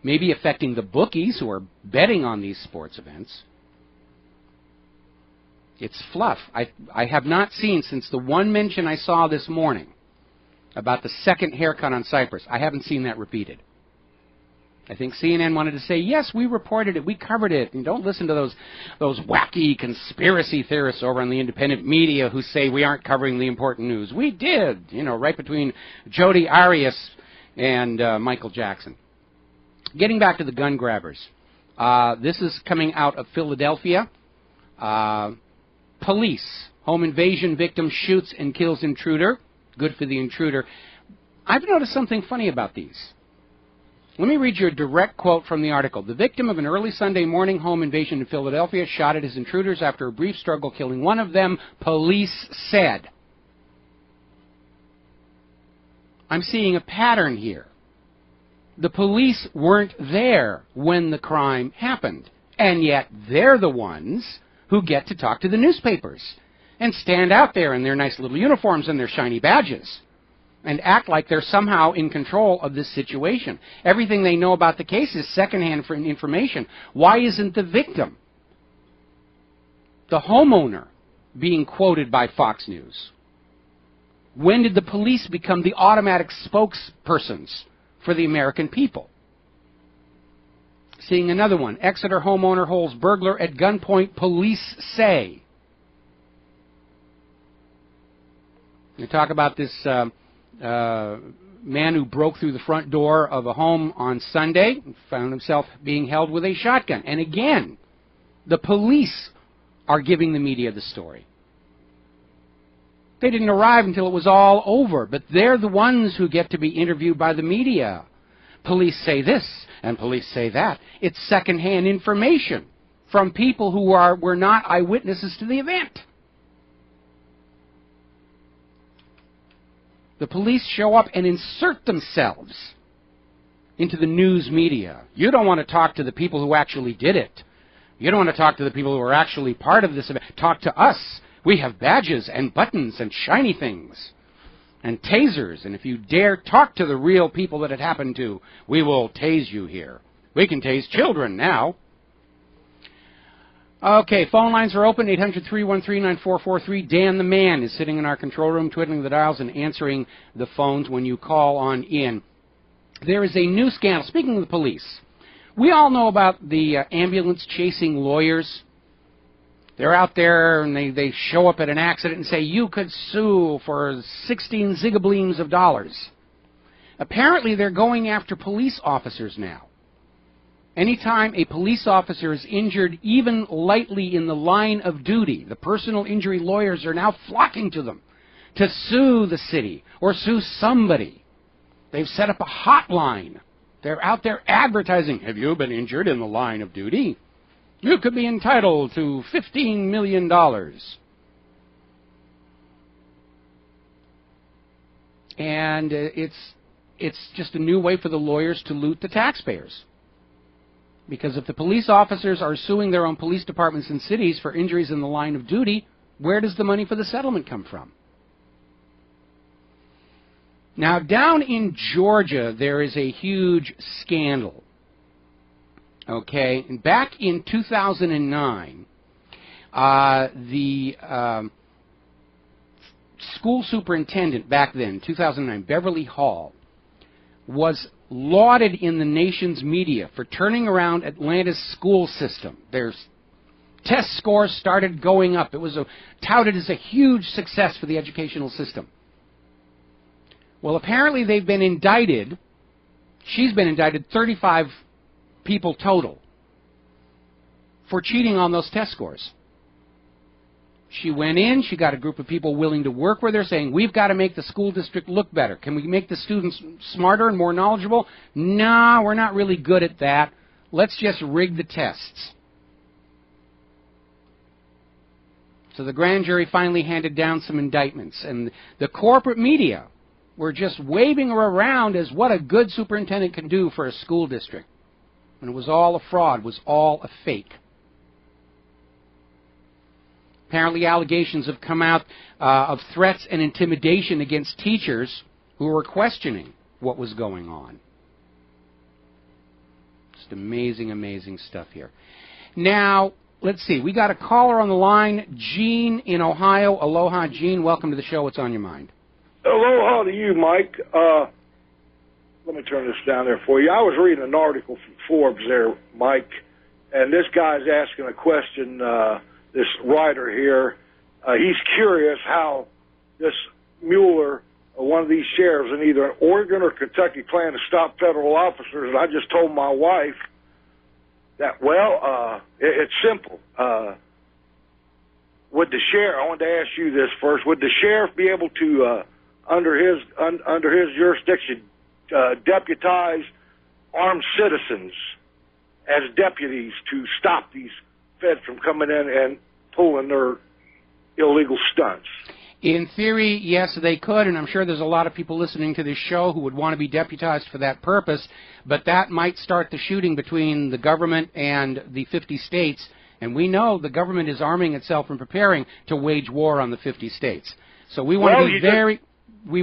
Maybe affecting the bookies who are betting on these sports events. It's fluff. I have not seen, since the one mention I saw this morning about the second haircut on Cyprus, I haven't seen that repeated. I think CNN wanted to say, yes, we reported it, we covered it, and don't listen to those wacky conspiracy theorists over on the independent media who say we aren't covering the important news. We did, right between Jodi Arias and Michael Jackson. Getting back to the gun grabbers. This is coming out of Philadelphia. Police. Home invasion victim shoots and kills intruder. Good for the intruder. I've noticed something funny about these. Let me read you a direct quote from the article. The victim of an early Sunday morning home invasion in Philadelphia shot at his intruders after a brief struggle, killing one of them, police said. I'm seeing a pattern here. The police weren't there when the crime happened, and yet they're the ones who get to talk to the newspapers and stand out there in their nice little uniforms and their shiny badges and act like they're somehow in control of this situation. Everything they know about the case is secondhand information. Why isn't the victim, the homeowner, being quoted by Fox News? When did the police become the automatic spokespersons for the American people? Seeing another one. Exeter homeowner holds burglar at gunpoint, police say. We talk about this man who broke through the front door of a home on Sunday and found himself being held with a shotgun. And again, the police are giving the media the story. They didn't arrive until it was all over, but they're the ones who get to be interviewed by the media. Police say this, and police say that. It's secondhand information from people who were not eyewitnesses to the event. The police show up and insert themselves into the news media. You don't want to talk to the people who actually did it. You don't want to talk to the people who are actually part of this event. Talk to us. We have badges and buttons and shiny things and tasers. And if you dare talk to the real people that it happened to, we will tase you here. We can tase children now. Okay, phone lines are open, 800-313-9443. Dan the Man is sitting in our control room, twiddling the dials and answering the phones when you call on in. There is a new scandal. Speaking of the police, we all know about the ambulance chasing lawyers. They're out there and they show up at an accident and say, you could sue for 16 zigableams of dollars. Apparently they're going after police officers now. Anytime a police officer is injured, even lightly in the line of duty, the personal injury lawyers are now flocking to them to sue the city or sue somebody. They've set up a hotline. They're out there advertising, have you been injured in the line of duty? You could be entitled to $15 million. And it's just a new way for the lawyers to loot the taxpayers. Because if the police officers are suing their own police departments and cities for injuries in the line of duty, where does the money for the settlement come from? Now, down in Georgia, there is a huge scandal. Okay, and back in 2009, the school superintendent back then, 2009, Beverly Hall, was lauded in the nation's media for turning around Atlanta's school system. Their test scores started going up. It was touted as a huge success for the educational system. Well, apparently they've been indicted. She's been indicted, 35 people total, for cheating on those test scores. She went in, she got a group of people willing to work with her, saying, we've got to make the school district look better. Can we make the students smarter and more knowledgeable? No, we're not really good at that. Let's just rig the tests. So the grand jury finally handed down some indictments, and the corporate media were just waving her around as what a good superintendent can do for a school district. And it was all a fraud, was all a fake. Apparently allegations have come out of threats and intimidation against teachers who were questioning what was going on. Just amazing, amazing stuff here. Now, let's see. We got a caller on the line, Gene in Ohio. Aloha, Gene. Welcome to the show. What's on your mind? Aloha to you, Mike. let me turn this down there for you. I was reading an article from Forbes there, Mike, and this guy's asking a question, this writer here. He's curious how this Mueller, one of these sheriffs in either Oregon or Kentucky, plan to stop federal officers. And I just told my wife that, well, it's simple. Would the sheriff, I wanted to ask you this first, would the sheriff be able to, under his jurisdiction, deputize armed citizens as deputies to stop these feds from coming in and pulling their illegal stunts? In theory, yes, they could, and I'm sure there's a lot of people listening to this show who would want to be deputized for that purpose, but that might start the shooting between the government and the 50 states, and we know the government is arming itself and preparing to wage war on the 50 states. So we want to be very careful. We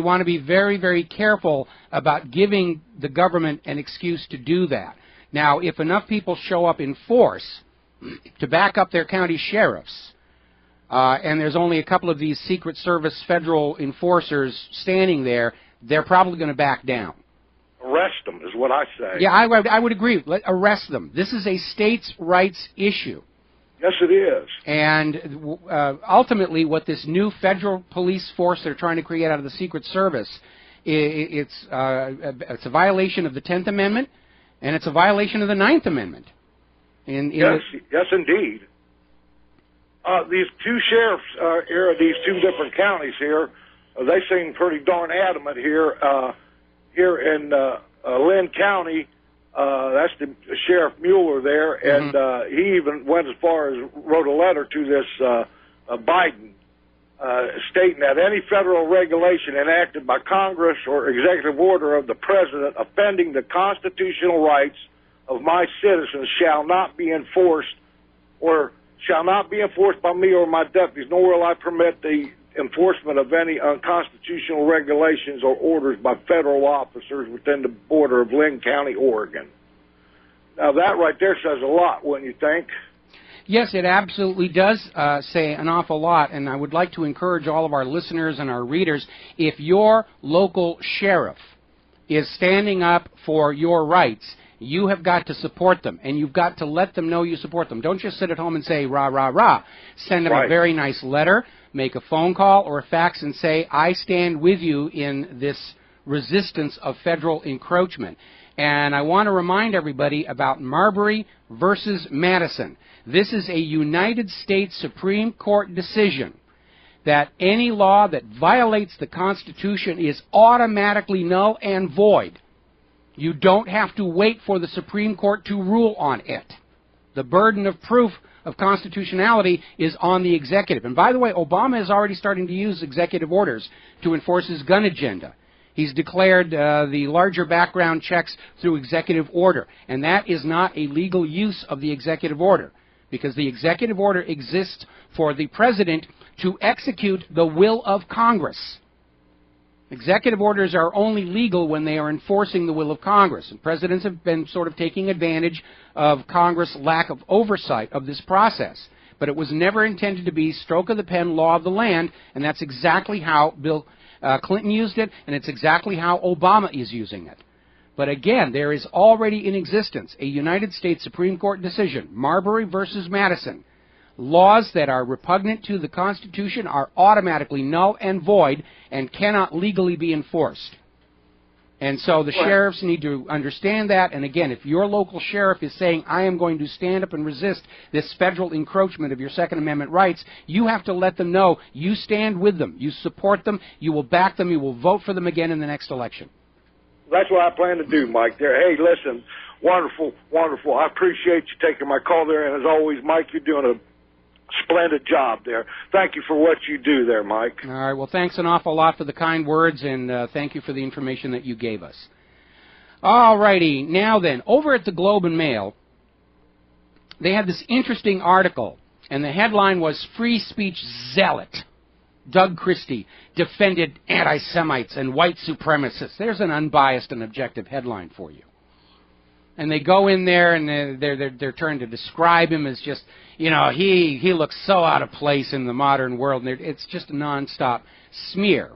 want to be very, very careful about giving the government an excuse to do that. Now, if enough people show up in force to back up their county sheriffs, and there's only a couple of these Secret Service federal enforcers standing there, they're probably going to back down. Arrest them is what I say. Yeah, I would agree. Arrest them. This is a states' rights issue. Yes, it is. And ultimately, what this new federal police force they're trying to create out of the Secret Service, it's a violation of the 10th Amendment, and it's a violation of the 9th Amendment. Yes, indeed. These two sheriffs here, these two different counties here, they seem pretty darn adamant here. Here in Lynn County, that's the Sheriff Mueller there, and he even went as far as wrote a letter to this Biden, stating that any federal regulation enacted by Congress or executive order of the President offending the constitutional rights of my citizens shall not be enforced by me or my deputies, nor will I permit the enforcement of any unconstitutional regulations or orders by federal officers within the border of Lynn County, Oregon. Now, that right there says a lot, wouldn't you think? Yes, it absolutely does say an awful lot, and I would like to encourage all of our listeners and our readers, if your local sheriff is standing up for your rights, you have got to support them, and you've got to let them know you support them. Don't just sit at home and say, rah, rah, rah. Send them a very nice letter, make a phone call or a fax and say, I stand with you in this resistance of federal encroachment. And I want to remind everybody about Marbury versus Madison. This is a United States Supreme Court decision that any law that violates the Constitution is automatically null and void. You don't have to wait for the Supreme Court to rule on it. The burden of proof of constitutionality is on the executive. And by the way, Obama is already starting to use executive orders to enforce his gun agenda. He's declared the larger background checks through executive order. And that is not a legal use of the executive order, because the executive order exists for the president to execute the will of Congress. Executive orders are only legal when they are enforcing the will of Congress. And presidents have been sort of taking advantage of Congress' lack of oversight of this process. But it was never intended to be stroke of the pen, law of the land, and that's exactly how Bill Clinton used it, and it's exactly how Obama is using it. But again, there is already in existence a United States Supreme Court decision, Marbury versus Madison. Laws that are repugnant to the Constitution are automatically null and void and cannot legally be enforced. And so the sheriffs need to understand that. And again, if your local sheriff is saying, I am going to stand up and resist this federal encroachment of your Second Amendment rights, you have to let them know you stand with them, you support them, you will back them, you will vote for them again in the next election. That's what I plan to do, Mike. There. Hey, listen, wonderful, wonderful. I appreciate you taking my call there. And as always, Mike, you're doing a splendid job there. Thank you for what you do there, Mike. All right. Well, thanks an awful lot for the kind words, and thank you for the information that you gave us. All righty. Now then, over at the Globe and Mail, they had this interesting article, and the headline was Free Speech Zealot Doug Christie defended anti-Semites and white supremacists. There's an unbiased and objective headline for you. And they go in there and they're trying to describe him as just, you know, he looks so out of place in the modern world. And it's just a nonstop smear.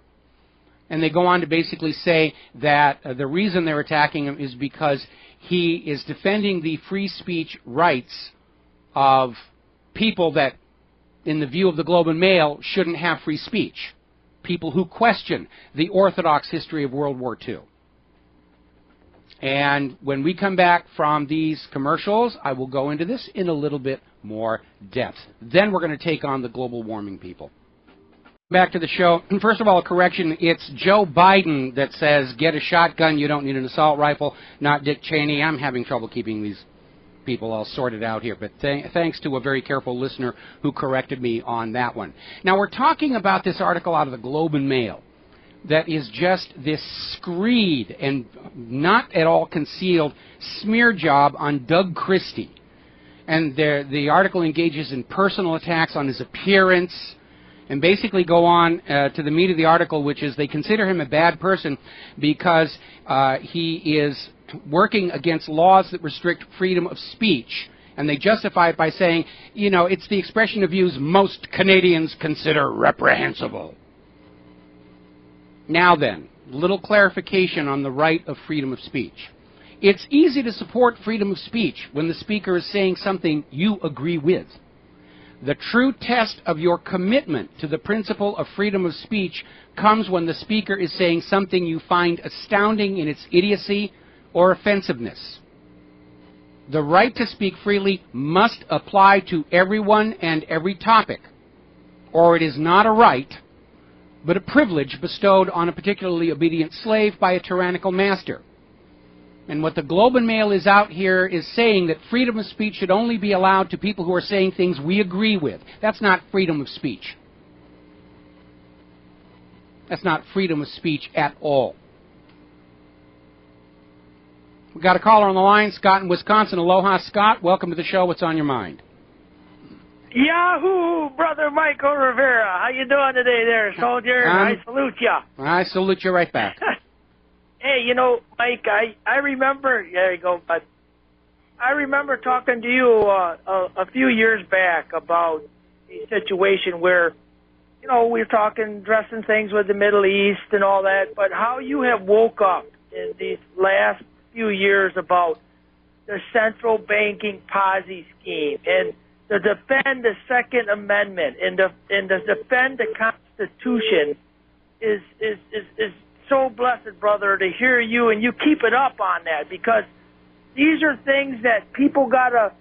And they go on to basically say that the reason they're attacking him is because he is defending the free speech rights of people that, in the view of the Globe and Mail, shouldn't have free speech. People who question the orthodox history of World War II. And when we come back from these commercials, I will go into this in a little bit more depth. Then we're going to take on the global warming people. Back to the show. First of all, a correction. It's Joe Biden that says, get a shotgun, you don't need an assault rifle, not Dick Cheney. I'm having trouble keeping these people all sorted out here, but thanks to a very careful listener who corrected me on that one. Now, we're talking about this article out of the Globe and Mail that is just this screed and not at all concealed smear job on Doug Christie. And the article engages in personal attacks on his appearance, and basically go on to the meat of the article, which is they consider him a bad person because he is working against laws that restrict freedom of speech. And they justify it by saying, you know, it's the expression of views most Canadians consider reprehensible. Now then, little clarification on the right of freedom of speech. It's easy to support freedom of speech when the speaker is saying something you agree with. The true test of your commitment to the principle of freedom of speech comes when the speaker is saying something you find astounding in its idiocy or offensiveness. The right to speak freely must apply to everyone and every topic, or it is not a right, but a privilege bestowed on a particularly obedient slave by a tyrannical master. And what the Globe and Mail is out here is saying that freedom of speech should only be allowed to people who are saying things we agree with. That's not freedom of speech. That's not freedom of speech at all. We've got a caller on the line, Scott in Wisconsin. Aloha, Scott. Welcome to the show. What's on your mind? Yahoo, Brother Michael Rivera. How you doing today there, soldier? I salute ya. I salute you right back. Hey, you know, Mike, I remember, there you go, but I remember talking to you a few years back about a situation where, you know, we were talking, dressing things with the Middle East and all that, but how you have woke up in these last few years about the central banking Ponzi scheme and to defend the Second Amendment and to defend the Constitution is so blessed, brother, to hear you, and you keep it up on that, because these are things that people got to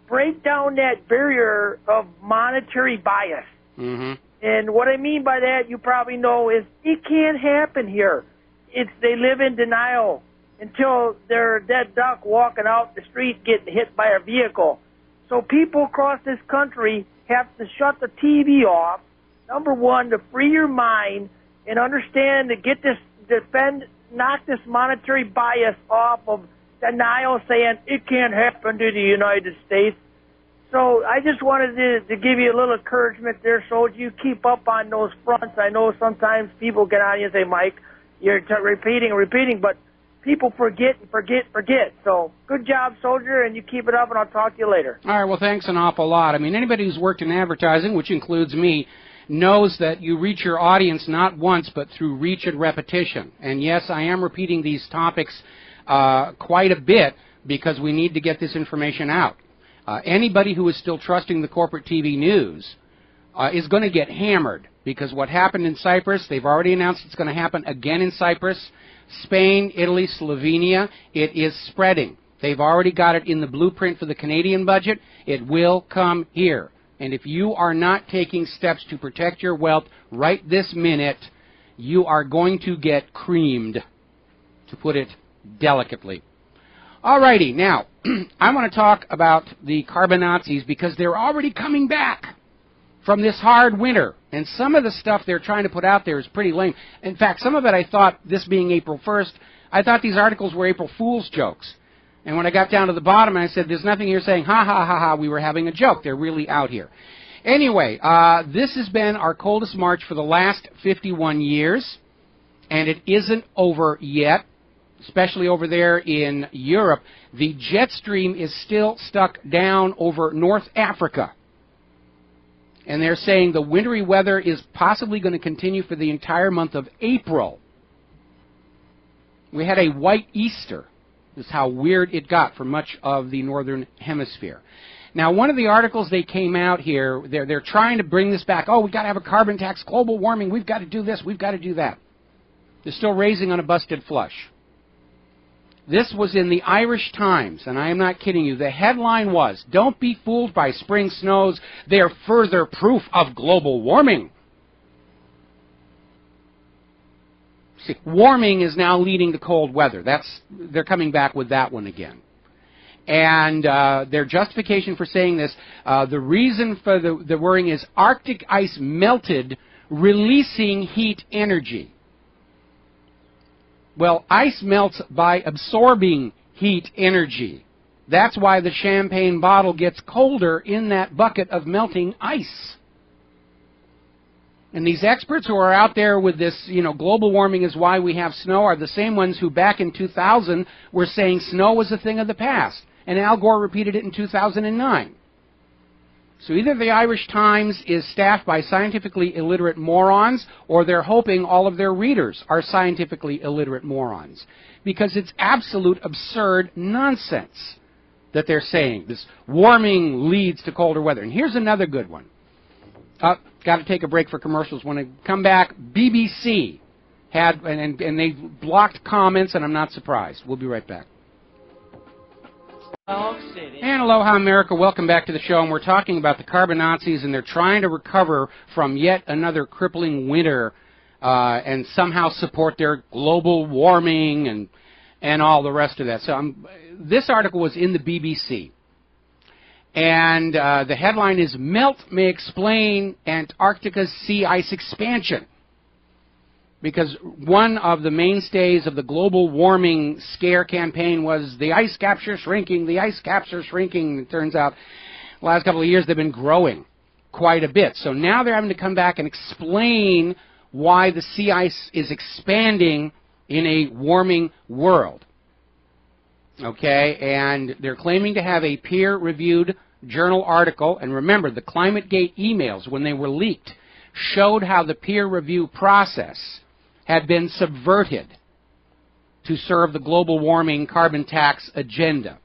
break down that barrier of monetary bias. Mm-hmm. And what I mean by that, you probably know, is it can't happen here. They live in denial until they're a dead duck walking out the street getting hit by a vehicle. So people across this country have to shut the TV off, number one, to free your mind and understand, to get this, knock this monetary bias off of denial, saying it can't happen to the United States. So I just wanted to give you a little encouragement there, so you keep up on those fronts. I know sometimes people get on you and say, Mike, you're repeating, but people forget. So good job, soldier, and you keep it up, and I'll talk to you later. All right, well, thanks an awful lot. I mean, anybody who's worked in advertising, which includes me, knows that you reach your audience not once, but through reach and repetition. And yes, I am repeating these topics quite a bit because we need to get this information out. Anybody who is still trusting the corporate TV news is going to get hammered, because what happened in Cyprus, they've already announced it's going to happen again in Cyprus, Spain, Italy, Slovenia. It is spreading. They've already got it in the blueprint for the Canadian budget. It will come here. And if you are not taking steps to protect your wealth right this minute, you are going to get creamed, to put it delicately. Alrighty, now, I want to talk about the Carbonazis, because they're already coming back from this hard winter. And some of the stuff they're trying to put out there is pretty lame. In fact, some of it I thought, this being April 1st, I thought these articles were April Fool's jokes. And when I got down to the bottom, I said, there's nothing here saying, ha, ha, ha, ha, we were having a joke. They're really out here. Anyway, this has been our coldest March for the last 51 years, and it isn't over yet, especially over there in Europe. The jet stream is still stuck down over North Africa. And they're saying the wintry weather is possibly going to continue for the entire month of April. We had a white Easter. This is how weird it got for much of the northern hemisphere. Now, one of the articles they came out here, they're trying to bring this back. Oh, we've got to have a carbon tax, global warming, we've got to do this, we've got to do that. They're still raising on a busted flush. This was in the Irish Times, and I am not kidding you. The headline was, "Don't be fooled by spring snows. They're further proof of global warming." See, warming is now leading to cold weather. They're coming back with that one again. And their justification for saying this, the reason for the worrying is Arctic ice melted, releasing heat energy. Well, ice melts by absorbing heat energy. That's why the champagne bottle gets colder in that bucket of melting ice. And these experts who are out there with this, global warming is why we have snow are the same ones who back in 2000 were saying snow was a thing of the past. And Al Gore repeated it in 2009. So either the Irish Times is staffed by scientifically illiterate morons, or they're hoping all of their readers are scientifically illiterate morons. Because it's absolute absurd nonsense that they're saying. This warming leads to colder weather. And here's another good one. Got to take a break for commercials. When I come back, BBC had, and they blocked comments, and I'm not surprised. We'll be right back. And aloha, America. Welcome back to the show. And we're talking about the carbon Nazis, and they're trying to recover from yet another crippling winter and somehow support their global warming and all the rest of that. So this article was in the BBC. And the headline is, "Melt May Explain Antarctica's Sea Ice Expansion." Because one of the mainstays of the global warming scare campaign was the ice caps are shrinking, the ice caps are shrinking. It turns out the last couple of years they've been growing quite a bit. So now they're having to come back and explain why the sea ice is expanding in a warming world. Okay, and they're claiming to have a peer-reviewed journal article. And remember, the ClimateGate emails, when they were leaked, showed how the peer review process had been subverted to serve the global warming carbon tax agenda.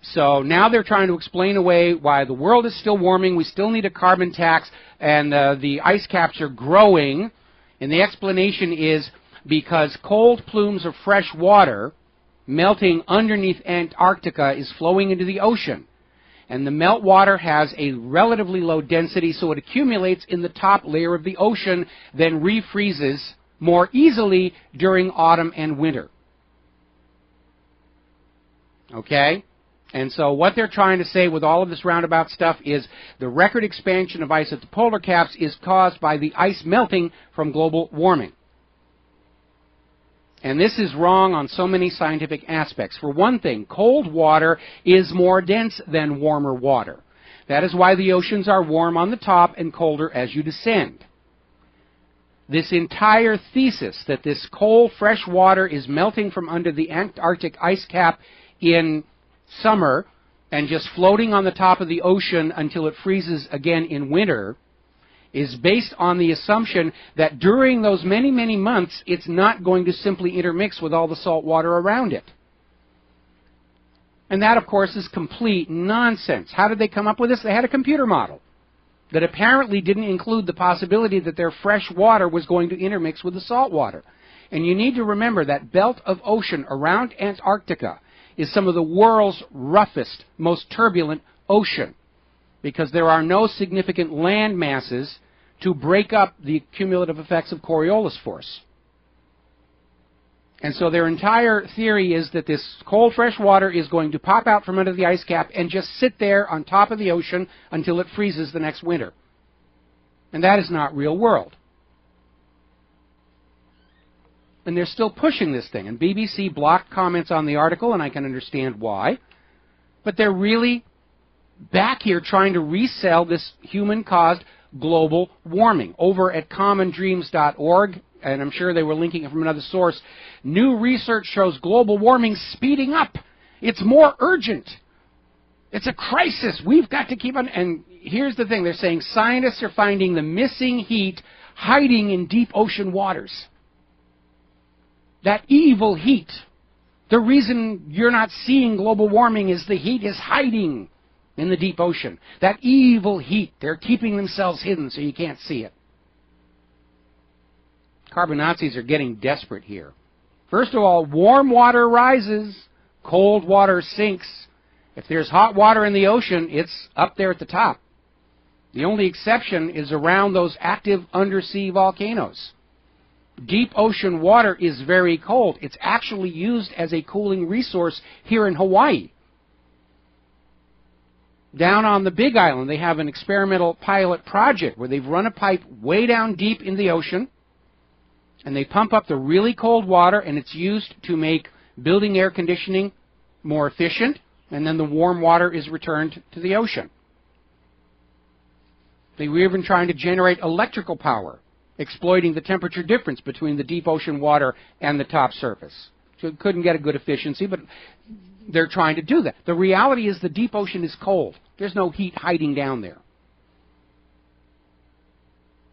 So now they're trying to explain away why the world is still warming, we still need a carbon tax, and the ice caps are growing. And the explanation is because cold plumes of fresh water melting underneath Antarctica is flowing into the ocean. And the meltwater has a relatively low density, so it accumulates in the top layer of the ocean, then refreezes more easily during autumn and winter. Okay? And so what they're trying to say with all of this roundabout stuff is the record expansion of ice at the polar caps is caused by the ice melting from global warming. And this is wrong on so many scientific aspects. For one thing, cold water is more dense than warmer water. That is why the oceans are warm on the top and colder as you descend. This entire thesis that this cold, fresh water is melting from under the Antarctic ice cap in summer and just floating on the top of the ocean until it freezes again in winter is based on the assumption that during those many, many months, it's not going to simply intermix with all the salt water around it. And that, of course, is complete nonsense. How did they come up with this? They had a computer model that apparently didn't include the possibility that their fresh water was going to intermix with the salt water. And you need to remember that belt of ocean around Antarctica is some of the world's roughest, most turbulent ocean, because there are no significant land masses to break up the cumulative effects of Coriolis force. And so their entire theory is that this cold, fresh water is going to pop out from under the ice cap and just sit there on top of the ocean until it freezes the next winter. And that is not real world. And they're still pushing this thing. And BBC blocked comments on the article, and I can understand why. But they're really back here trying to resell this human-caused global warming. Over at commondreams.org, and I'm sure they were linking it from another source, new research shows global warming speeding up. It's more urgent. It's a crisis. We've got to keep on. And here's the thing. They're saying scientists are finding the missing heat hiding in deep ocean waters. That evil heat. The reason you're not seeing global warming is the heat is hiding in the deep ocean. That evil heat, they're keeping themselves hidden so you can't see it. Carbon Nazis are getting desperate here. First of all, warm water rises, cold water sinks. If there's hot water in the ocean, it's up there at the top. The only exception is around those active undersea volcanoes. Deep ocean water is very cold. It's actually used as a cooling resource here in Hawaii. Down on the Big Island, they have an experimental pilot project where they've run a pipe way down deep in the ocean, and they pump up the really cold water, and it's used to make building air conditioning more efficient, and then the warm water is returned to the ocean. They were even trying to generate electrical power, exploiting the temperature difference between the deep ocean water and the top surface. So it couldn't get a good efficiency, but they're trying to do that. The reality is the deep ocean is cold. There's no heat hiding down there.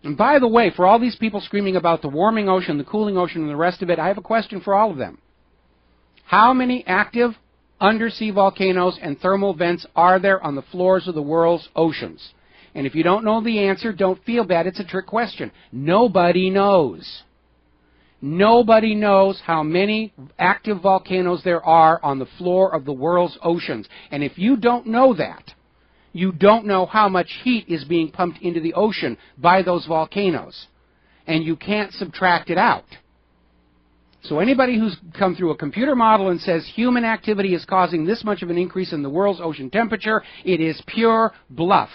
And by the way, for all these people screaming about the warming ocean, the cooling ocean, and the rest of it, I have a question for all of them. How many active undersea volcanoes and thermal vents are there on the floors of the world's oceans? And if you don't know the answer, don't feel bad. It's a trick question. Nobody knows. Nobody knows how many active volcanoes there are on the floor of the world's oceans. And if you don't know that, you don't know how much heat is being pumped into the ocean by those volcanoes. And you can't subtract it out. So anybody who's come through a computer model and says human activity is causing this much of an increase in the world's ocean temperature, it is pure bluff.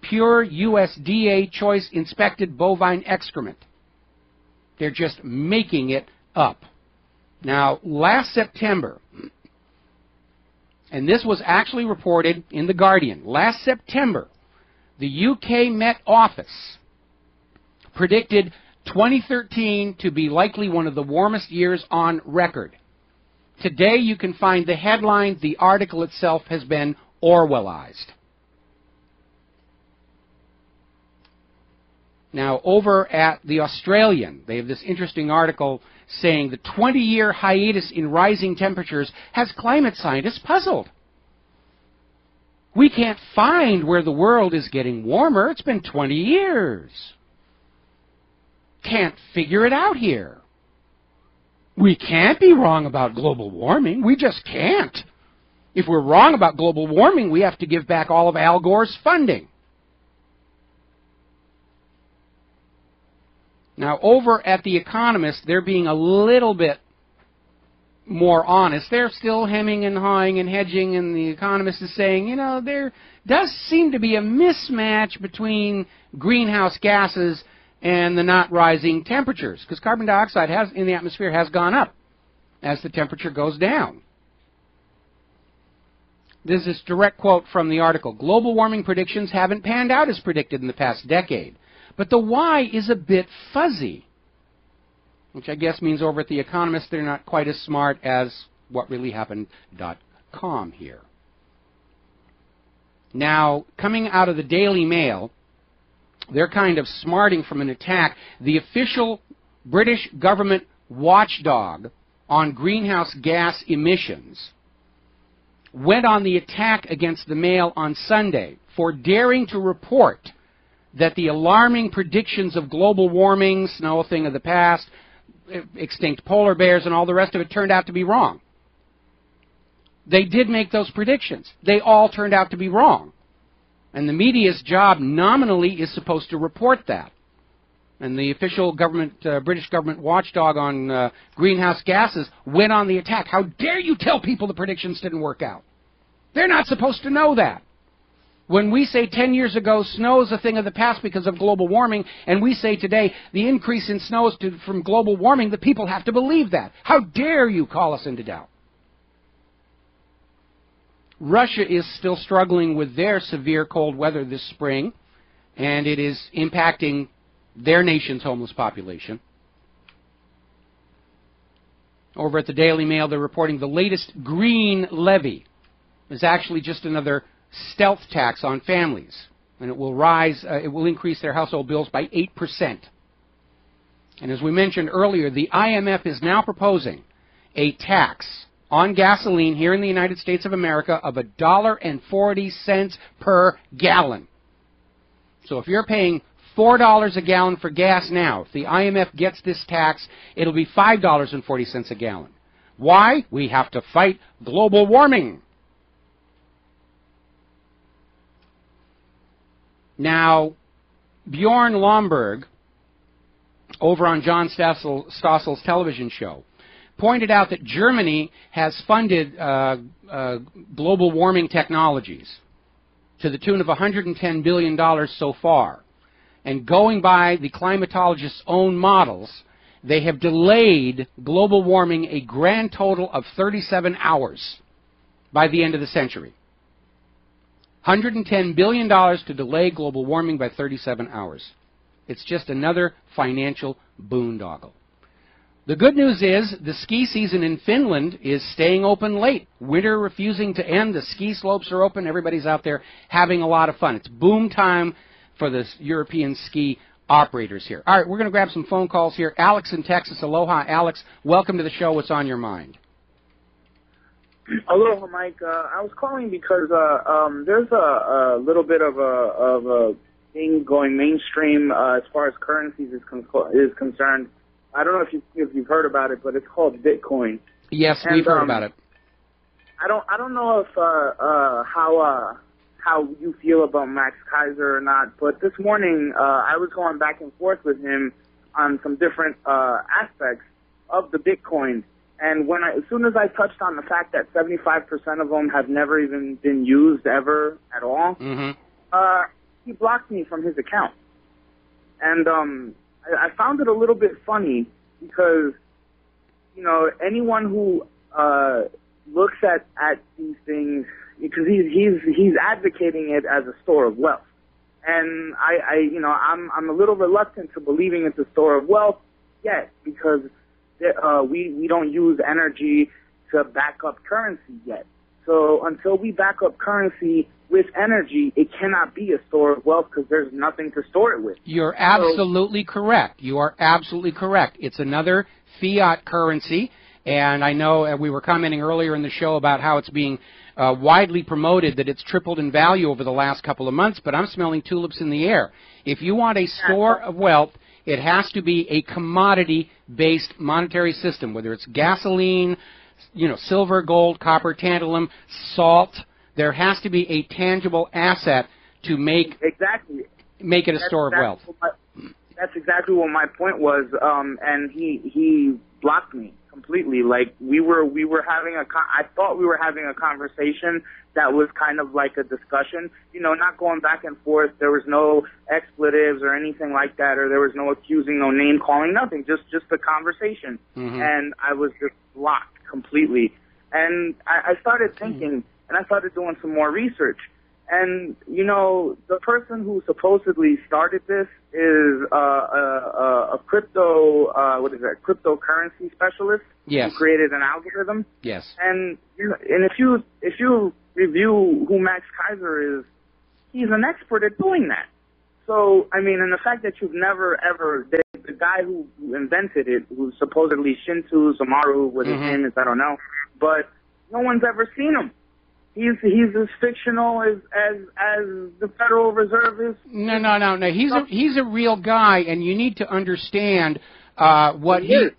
Pure USDA choice inspected bovine excrement. They're just making it up. Now, last September, and this was actually reported in The Guardian, last September, the UK Met Office predicted 2013 to be likely one of the warmest years on record. Today you can find the headline, the article itself has been Orwellized. Now, over at The Australian, they have this interesting article saying the 20-year hiatus in rising temperatures has climate scientists puzzled. We can't find where the world is getting warmer. It's been 20 years. Can't figure it out here. We can't be wrong about global warming. We just can't. If we're wrong about global warming, we have to give back all of Al Gore's funding. Now, over at The Economist, they're being a little bit more honest. They're still hemming and hawing and hedging, and The Economist is saying, you know, there does seem to be a mismatch between greenhouse gases and the not rising temperatures, because carbon dioxide in the atmosphere has gone up as the temperature goes down. This is a direct quote from the article. Global warming predictions haven't panned out as predicted in the past decade. But the why is a bit fuzzy, which I guess means over at The Economist they're not quite as smart as whatreallyhappened.com here. Now, coming out of the Daily Mail, they're kind of smarting from an attack. The official British government watchdog on greenhouse gas emissions went on the attack against the Mail on Sunday for daring to report that the alarming predictions of global warming, snow a thing of the past, extinct polar bears, and all the rest of it turned out to be wrong. They did make those predictions. They all turned out to be wrong. And the media's job nominally is supposed to report that. And the official government, British government watchdog on greenhouse gases went on the attack. How dare you tell people the predictions didn't work out? They're not supposed to know that. When we say 10 years ago snow is a thing of the past because of global warming, and we say today the increase in snow is from global warming, the people have to believe that. How dare you call us into doubt? Russia is still struggling with their severe cold weather this spring, and it is impacting their nation's homeless population. Over at the Daily Mail, they're reporting the latest green levy is actually just another stealth tax on families, and it will increase their household bills by 8%. And as we mentioned earlier, the IMF is now proposing a tax on gasoline here in the United States of America of $1.40 per gallon. So if you're paying $4 a gallon for gas now, if the IMF gets this tax, it'll be $5.40 a gallon. Why? We have to fight global warming. Now, Bjorn Lomborg, over on John Stossel's television show, pointed out that Germany has funded global warming technologies to the tune of $110 billion so far. And going by the climatologists' own models, they have delayed global warming a grand total of 37 hours by the end of the century. $110 billion to delay global warming by 37 hours. It's just another financial boondoggle. The good news is the ski season in Finland is staying open late. Winter refusing to end. The ski slopes are open. Everybody's out there having a lot of fun. It's boom time for the European ski operators here. All right, we're going to grab some phone calls here. Alex in Texas. Aloha, Alex. Welcome to the show. What's on your mind? Aloha, Mike. I was calling because there's a little bit of a thing going mainstream as far as currencies is concerned. I don't know if you've heard about it, but it's called Bitcoin. Yes, we've heard about it. I don't know if how you feel about Max Kaiser or not, but this morning I was going back and forth with him on some different aspects of the Bitcoin. And as soon as I touched on the fact that 75% of them have never even been used ever at all, he blocked me from his account. And I found it a little bit funny because, you know, anyone who looks at these things, because he's advocating it as a store of wealth. And I'm a little reluctant to believing it's a store of wealth yet, because we don't use energy to back up currency yet. So until we back up currency with energy, it cannot be a store of wealth because there's nothing to store it with. You're absolutely correct. You are absolutely correct. It's another fiat currency, and I know we were commenting earlier in the show about how it's being widely promoted that it's tripled in value over the last couple of months, but I'm smelling tulips in the air. If you want a store of wealth, it has to be a commodity-based monetary system, whether it's gasoline, you know, silver, gold, copper, tantalum, salt. There has to be a tangible asset to make it a store of wealth. That's exactly what my point was, and he blocked me completely. Like we were having I thought we were having a conversation that was kind of like a discussion, you know, not going back and forth. There was no expletives or anything like that, or there was no accusing, no name calling, nothing. Just a conversation, and I was just blocked completely. And I started thinking, and I started doing some more research. And, you know, the person who supposedly started this is a cryptocurrency specialist. Yes. Who created an algorithm. Yes. And if you review who Max Kaiser is, he's an expert at doing that. So, I mean, and the fact that you've never ever, the guy who invented it, who's supposedly Shintu Samaru, what his name is, I don't know, but no one's ever seen him. He's as fictional as the Federal Reserve is. No. He's a real guy, and you need to understand what he's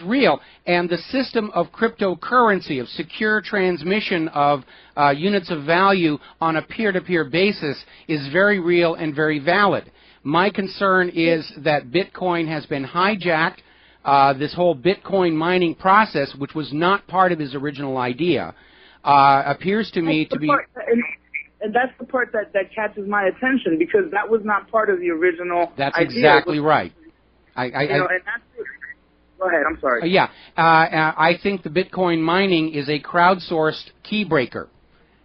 real. And the system of cryptocurrency, of secure transmission of units of value on a peer-to-peer basis, is very real and very valid. My concern is that Bitcoin has been hijacked. This whole Bitcoin mining process, which was not part of his original idea, appears to me to be... And that's the part that catches my attention, because that was not part of the original That's idea. exactly right. And that's... Go ahead, I'm sorry. I think the Bitcoin mining is a crowdsourced key breaker.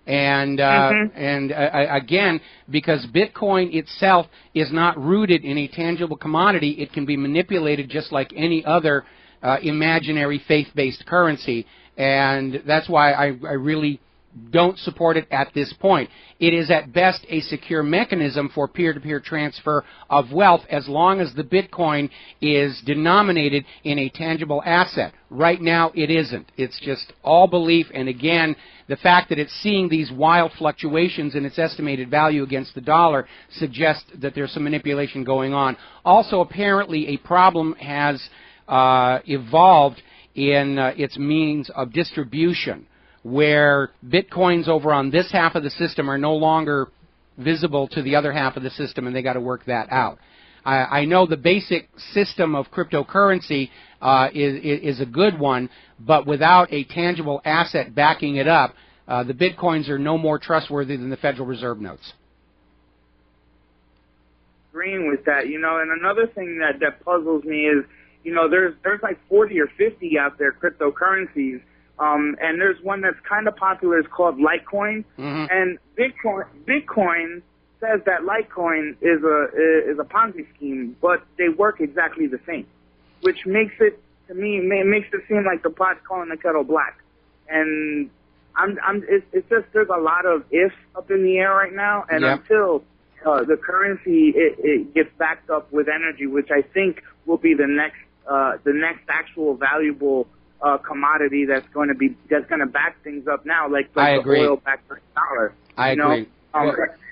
And again, because Bitcoin itself is not rooted in a tangible commodity, it can be manipulated just like any other imaginary faith-based currency. And that's why I really don't support it at this point. It is at best a secure mechanism for peer-to-peer transfer of wealth as long as the Bitcoin is denominated in a tangible asset. Right now it isn't. It's just all belief, and again, the fact that it's seeing these wild fluctuations in its estimated value against the dollar suggests that there's some manipulation going on. Also, apparently a problem has evolved in its means of distribution, where Bitcoins over on this half of the system are no longer visible to the other half of the system, and they got to work that out. I know the basic system of cryptocurrency is a good one, but without a tangible asset backing it up, the Bitcoins are no more trustworthy than the Federal Reserve notes. Agreeing with that, you know, and another thing that puzzles me is, you know, there's like 40 or 50 out there cryptocurrencies. And there's one that's kind of popular. It's called Litecoin. Mm-hmm. And Bitcoin says that Litecoin is a Ponzi scheme, but they work exactly the same, which makes it, to me, makes it seem like the pot's calling the kettle black. And it's just, there's a lot of ifs up in the air right now. And until the currency it gets backed up with energy, which I think will be the next actual valuable commodity that's going to back things up now, like the oil backed the dollar. I agree.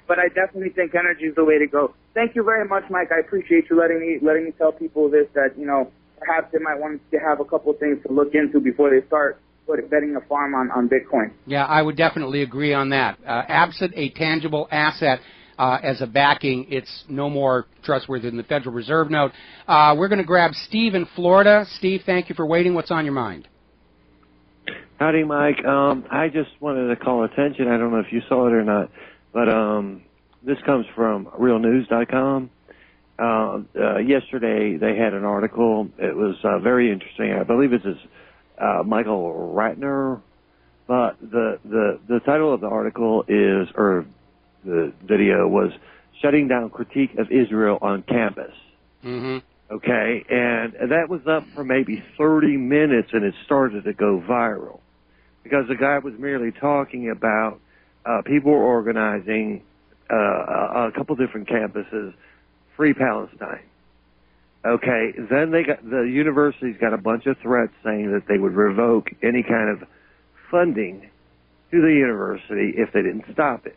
But I definitely think energy is the way to go. Thank you very much, Mike. I appreciate you letting me tell people this, that, you know, perhaps they might want to have a couple of things to look into before they start betting a farm on Bitcoin. Yeah, I would definitely agree on that. Absent a tangible asset as a backing, it's no more trustworthy than the Federal Reserve note. We're going to grab Steve in Florida. Steve, thank you for waiting. What's on your mind? Howdy, Mike. I just wanted to call attention. I don't know if you saw it or not, but this comes from realnews.com. Yesterday they had an article. It was very interesting. I believe it's Michael Ratner, but the title of the article is, or the video was, Shutting Down Critique of Israel on Campus. Mm-hmm. Okay, and that was up for maybe 30 minutes, and it started to go viral because the guy was merely talking about people were organizing a couple different campuses, Free Palestine. Okay, then the university's got a bunch of threats saying that they would revoke any kind of funding to the university if they didn't stop it.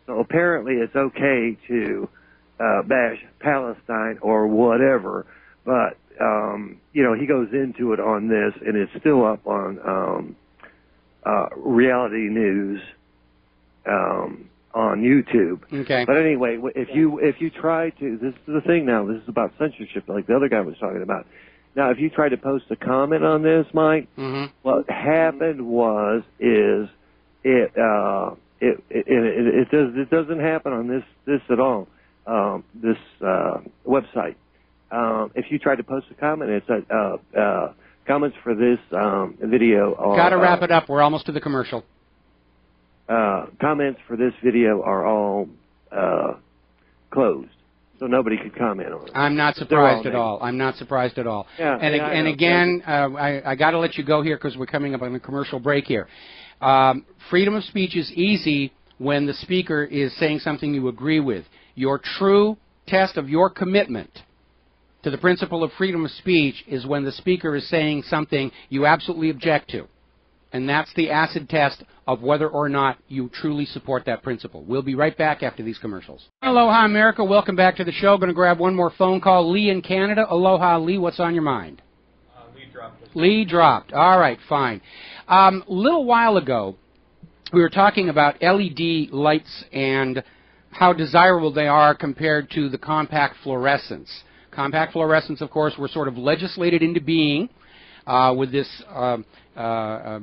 So apparently it's okay to bash Palestine or whatever, but, you know, he goes into it on this, and it's still up on Reality News on YouTube. Okay. But anyway, if you try to, this is the thing now, this is about censorship, like the other guy was talking about. Now, if you try to post a comment on this, Mike, what happened it doesn't happen on this at all. This website. If you try to post a comment, it's comments for this video are... Got to wrap it up. We're almost to the commercial. Comments for this video are all closed, so nobody could comment on it. I'm not surprised at all. I'm not surprised at all. Yeah, and again, I got to let you go here because we're coming up on a commercial break here. Freedom of speech is easy when the speaker is saying something you agree with. Your true test of your commitment to the principle of freedom of speech is when the speaker is saying something you absolutely object to. And that's the acid test of whether or not you truly support that principle. We'll be right back after these commercials. Aloha, America. Welcome back to the show. Going to grab one more phone call. Lee in Canada. Aloha, Lee. What's on your mind? Lee dropped. Lee dropped. All right, fine. A little while ago, we were talking about LED lights and how desirable they are compared to the compact fluorescents. Compact fluorescents, of course, were sort of legislated into being with this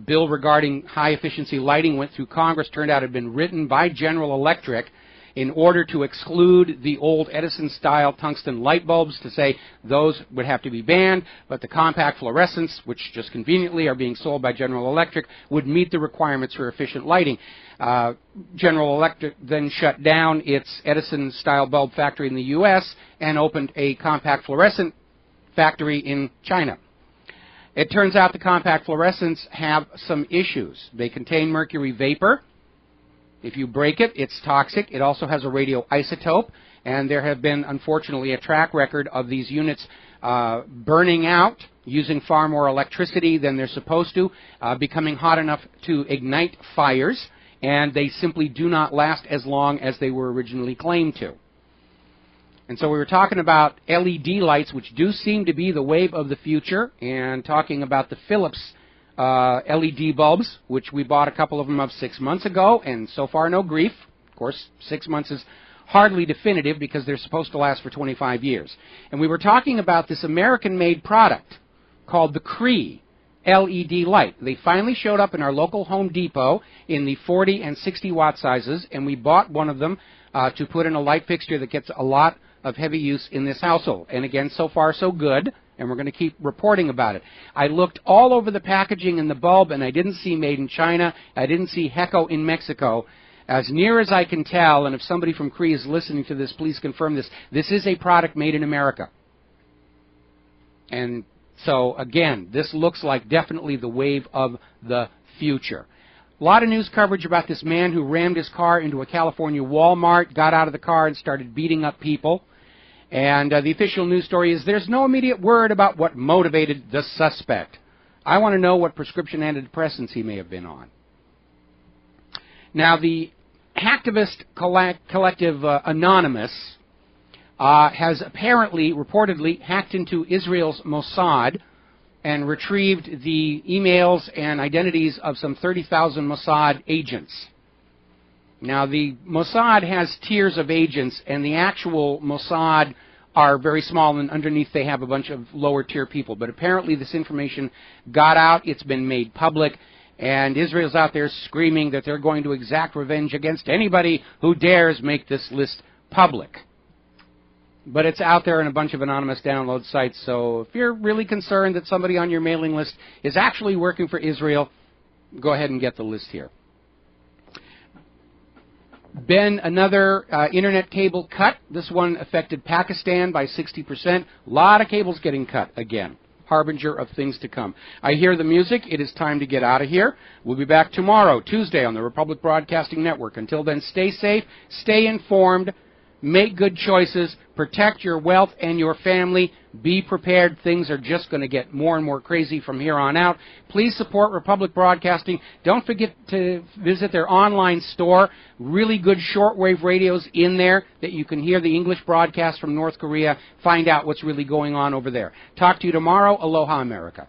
bill regarding high-efficiency lighting went through Congress. Turned out it had been written by General Electric in order to exclude the old Edison-style tungsten light bulbs, to say those would have to be banned, but the compact fluorescents, which just conveniently are being sold by General Electric, would meet the requirements for efficient lighting. General Electric then shut down its Edison-style bulb factory in the U.S. and opened a compact fluorescent factory in China. It turns out the compact fluorescents have some issues. They contain mercury vapor, If you break it, it's toxic. It also has a radioisotope, and there have been, unfortunately, a track record of these units burning out, using far more electricity than they're supposed to, becoming hot enough to ignite fires, and they simply do not last as long as they were originally claimed to. And so we were talking about LED lights, which do seem to be the wave of the future, and talking about the Philips LED bulbs, which we bought a couple of them of 6 months ago, and so far no grief. Of course, 6 months is hardly definitive because they're supposed to last for 25 years. And we were talking about this American-made product called the Cree LED light. They finally showed up in our local Home Depot in the 40 and 60 watt sizes, and we bought one of them to put in a light fixture that gets a lot of heavy use in this household. And again, so far so good, and we're going to keep reporting about it. I looked all over the packaging and the bulb, and I didn't see made in China. I didn't see Heco in Mexico. As near as I can tell, and if somebody from Cree is listening to this, please confirm this, this is a product made in America. And so, again, this looks like definitely the wave of the future. A lot of news coverage about this man who rammed his car into a California Walmart, got out of the car and started beating up people. And the official news story is there's no immediate word about what motivated the suspect. I want to know what prescription antidepressants he may have been on. Now, the hacktivist collective Anonymous has apparently, reportedly, hacked into Israel's Mossad and retrieved the emails and identities of some 30,000 Mossad agents. Now, the Mossad has tiers of agents, and the actual Mossad are very small, and underneath they have a bunch of lower-tier people. But apparently this information got out, it's been made public, and Israel's out there screaming that they're going to exact revenge against anybody who dares make this list public. But it's out there in a bunch of anonymous download sites, so if you're really concerned that somebody on your mailing list is actually working for Israel, go ahead and get the list here. Been another internet cable cut. This one affected Pakistan by 60%. A lot of cables getting cut again. Harbinger of things to come. I hear the music. It is time to get out of here. We'll be back tomorrow, Tuesday, on the Republic Broadcasting Network. Until then, stay safe, stay informed, make good choices, protect your wealth and your family. Be prepared. Things are just going to get more and more crazy from here on out. Please support Republic Broadcasting. Don't forget to visit their online store. Really good shortwave radios in there that you can hear the English broadcast from North Korea. Find out what's really going on over there. Talk to you tomorrow. Aloha, America.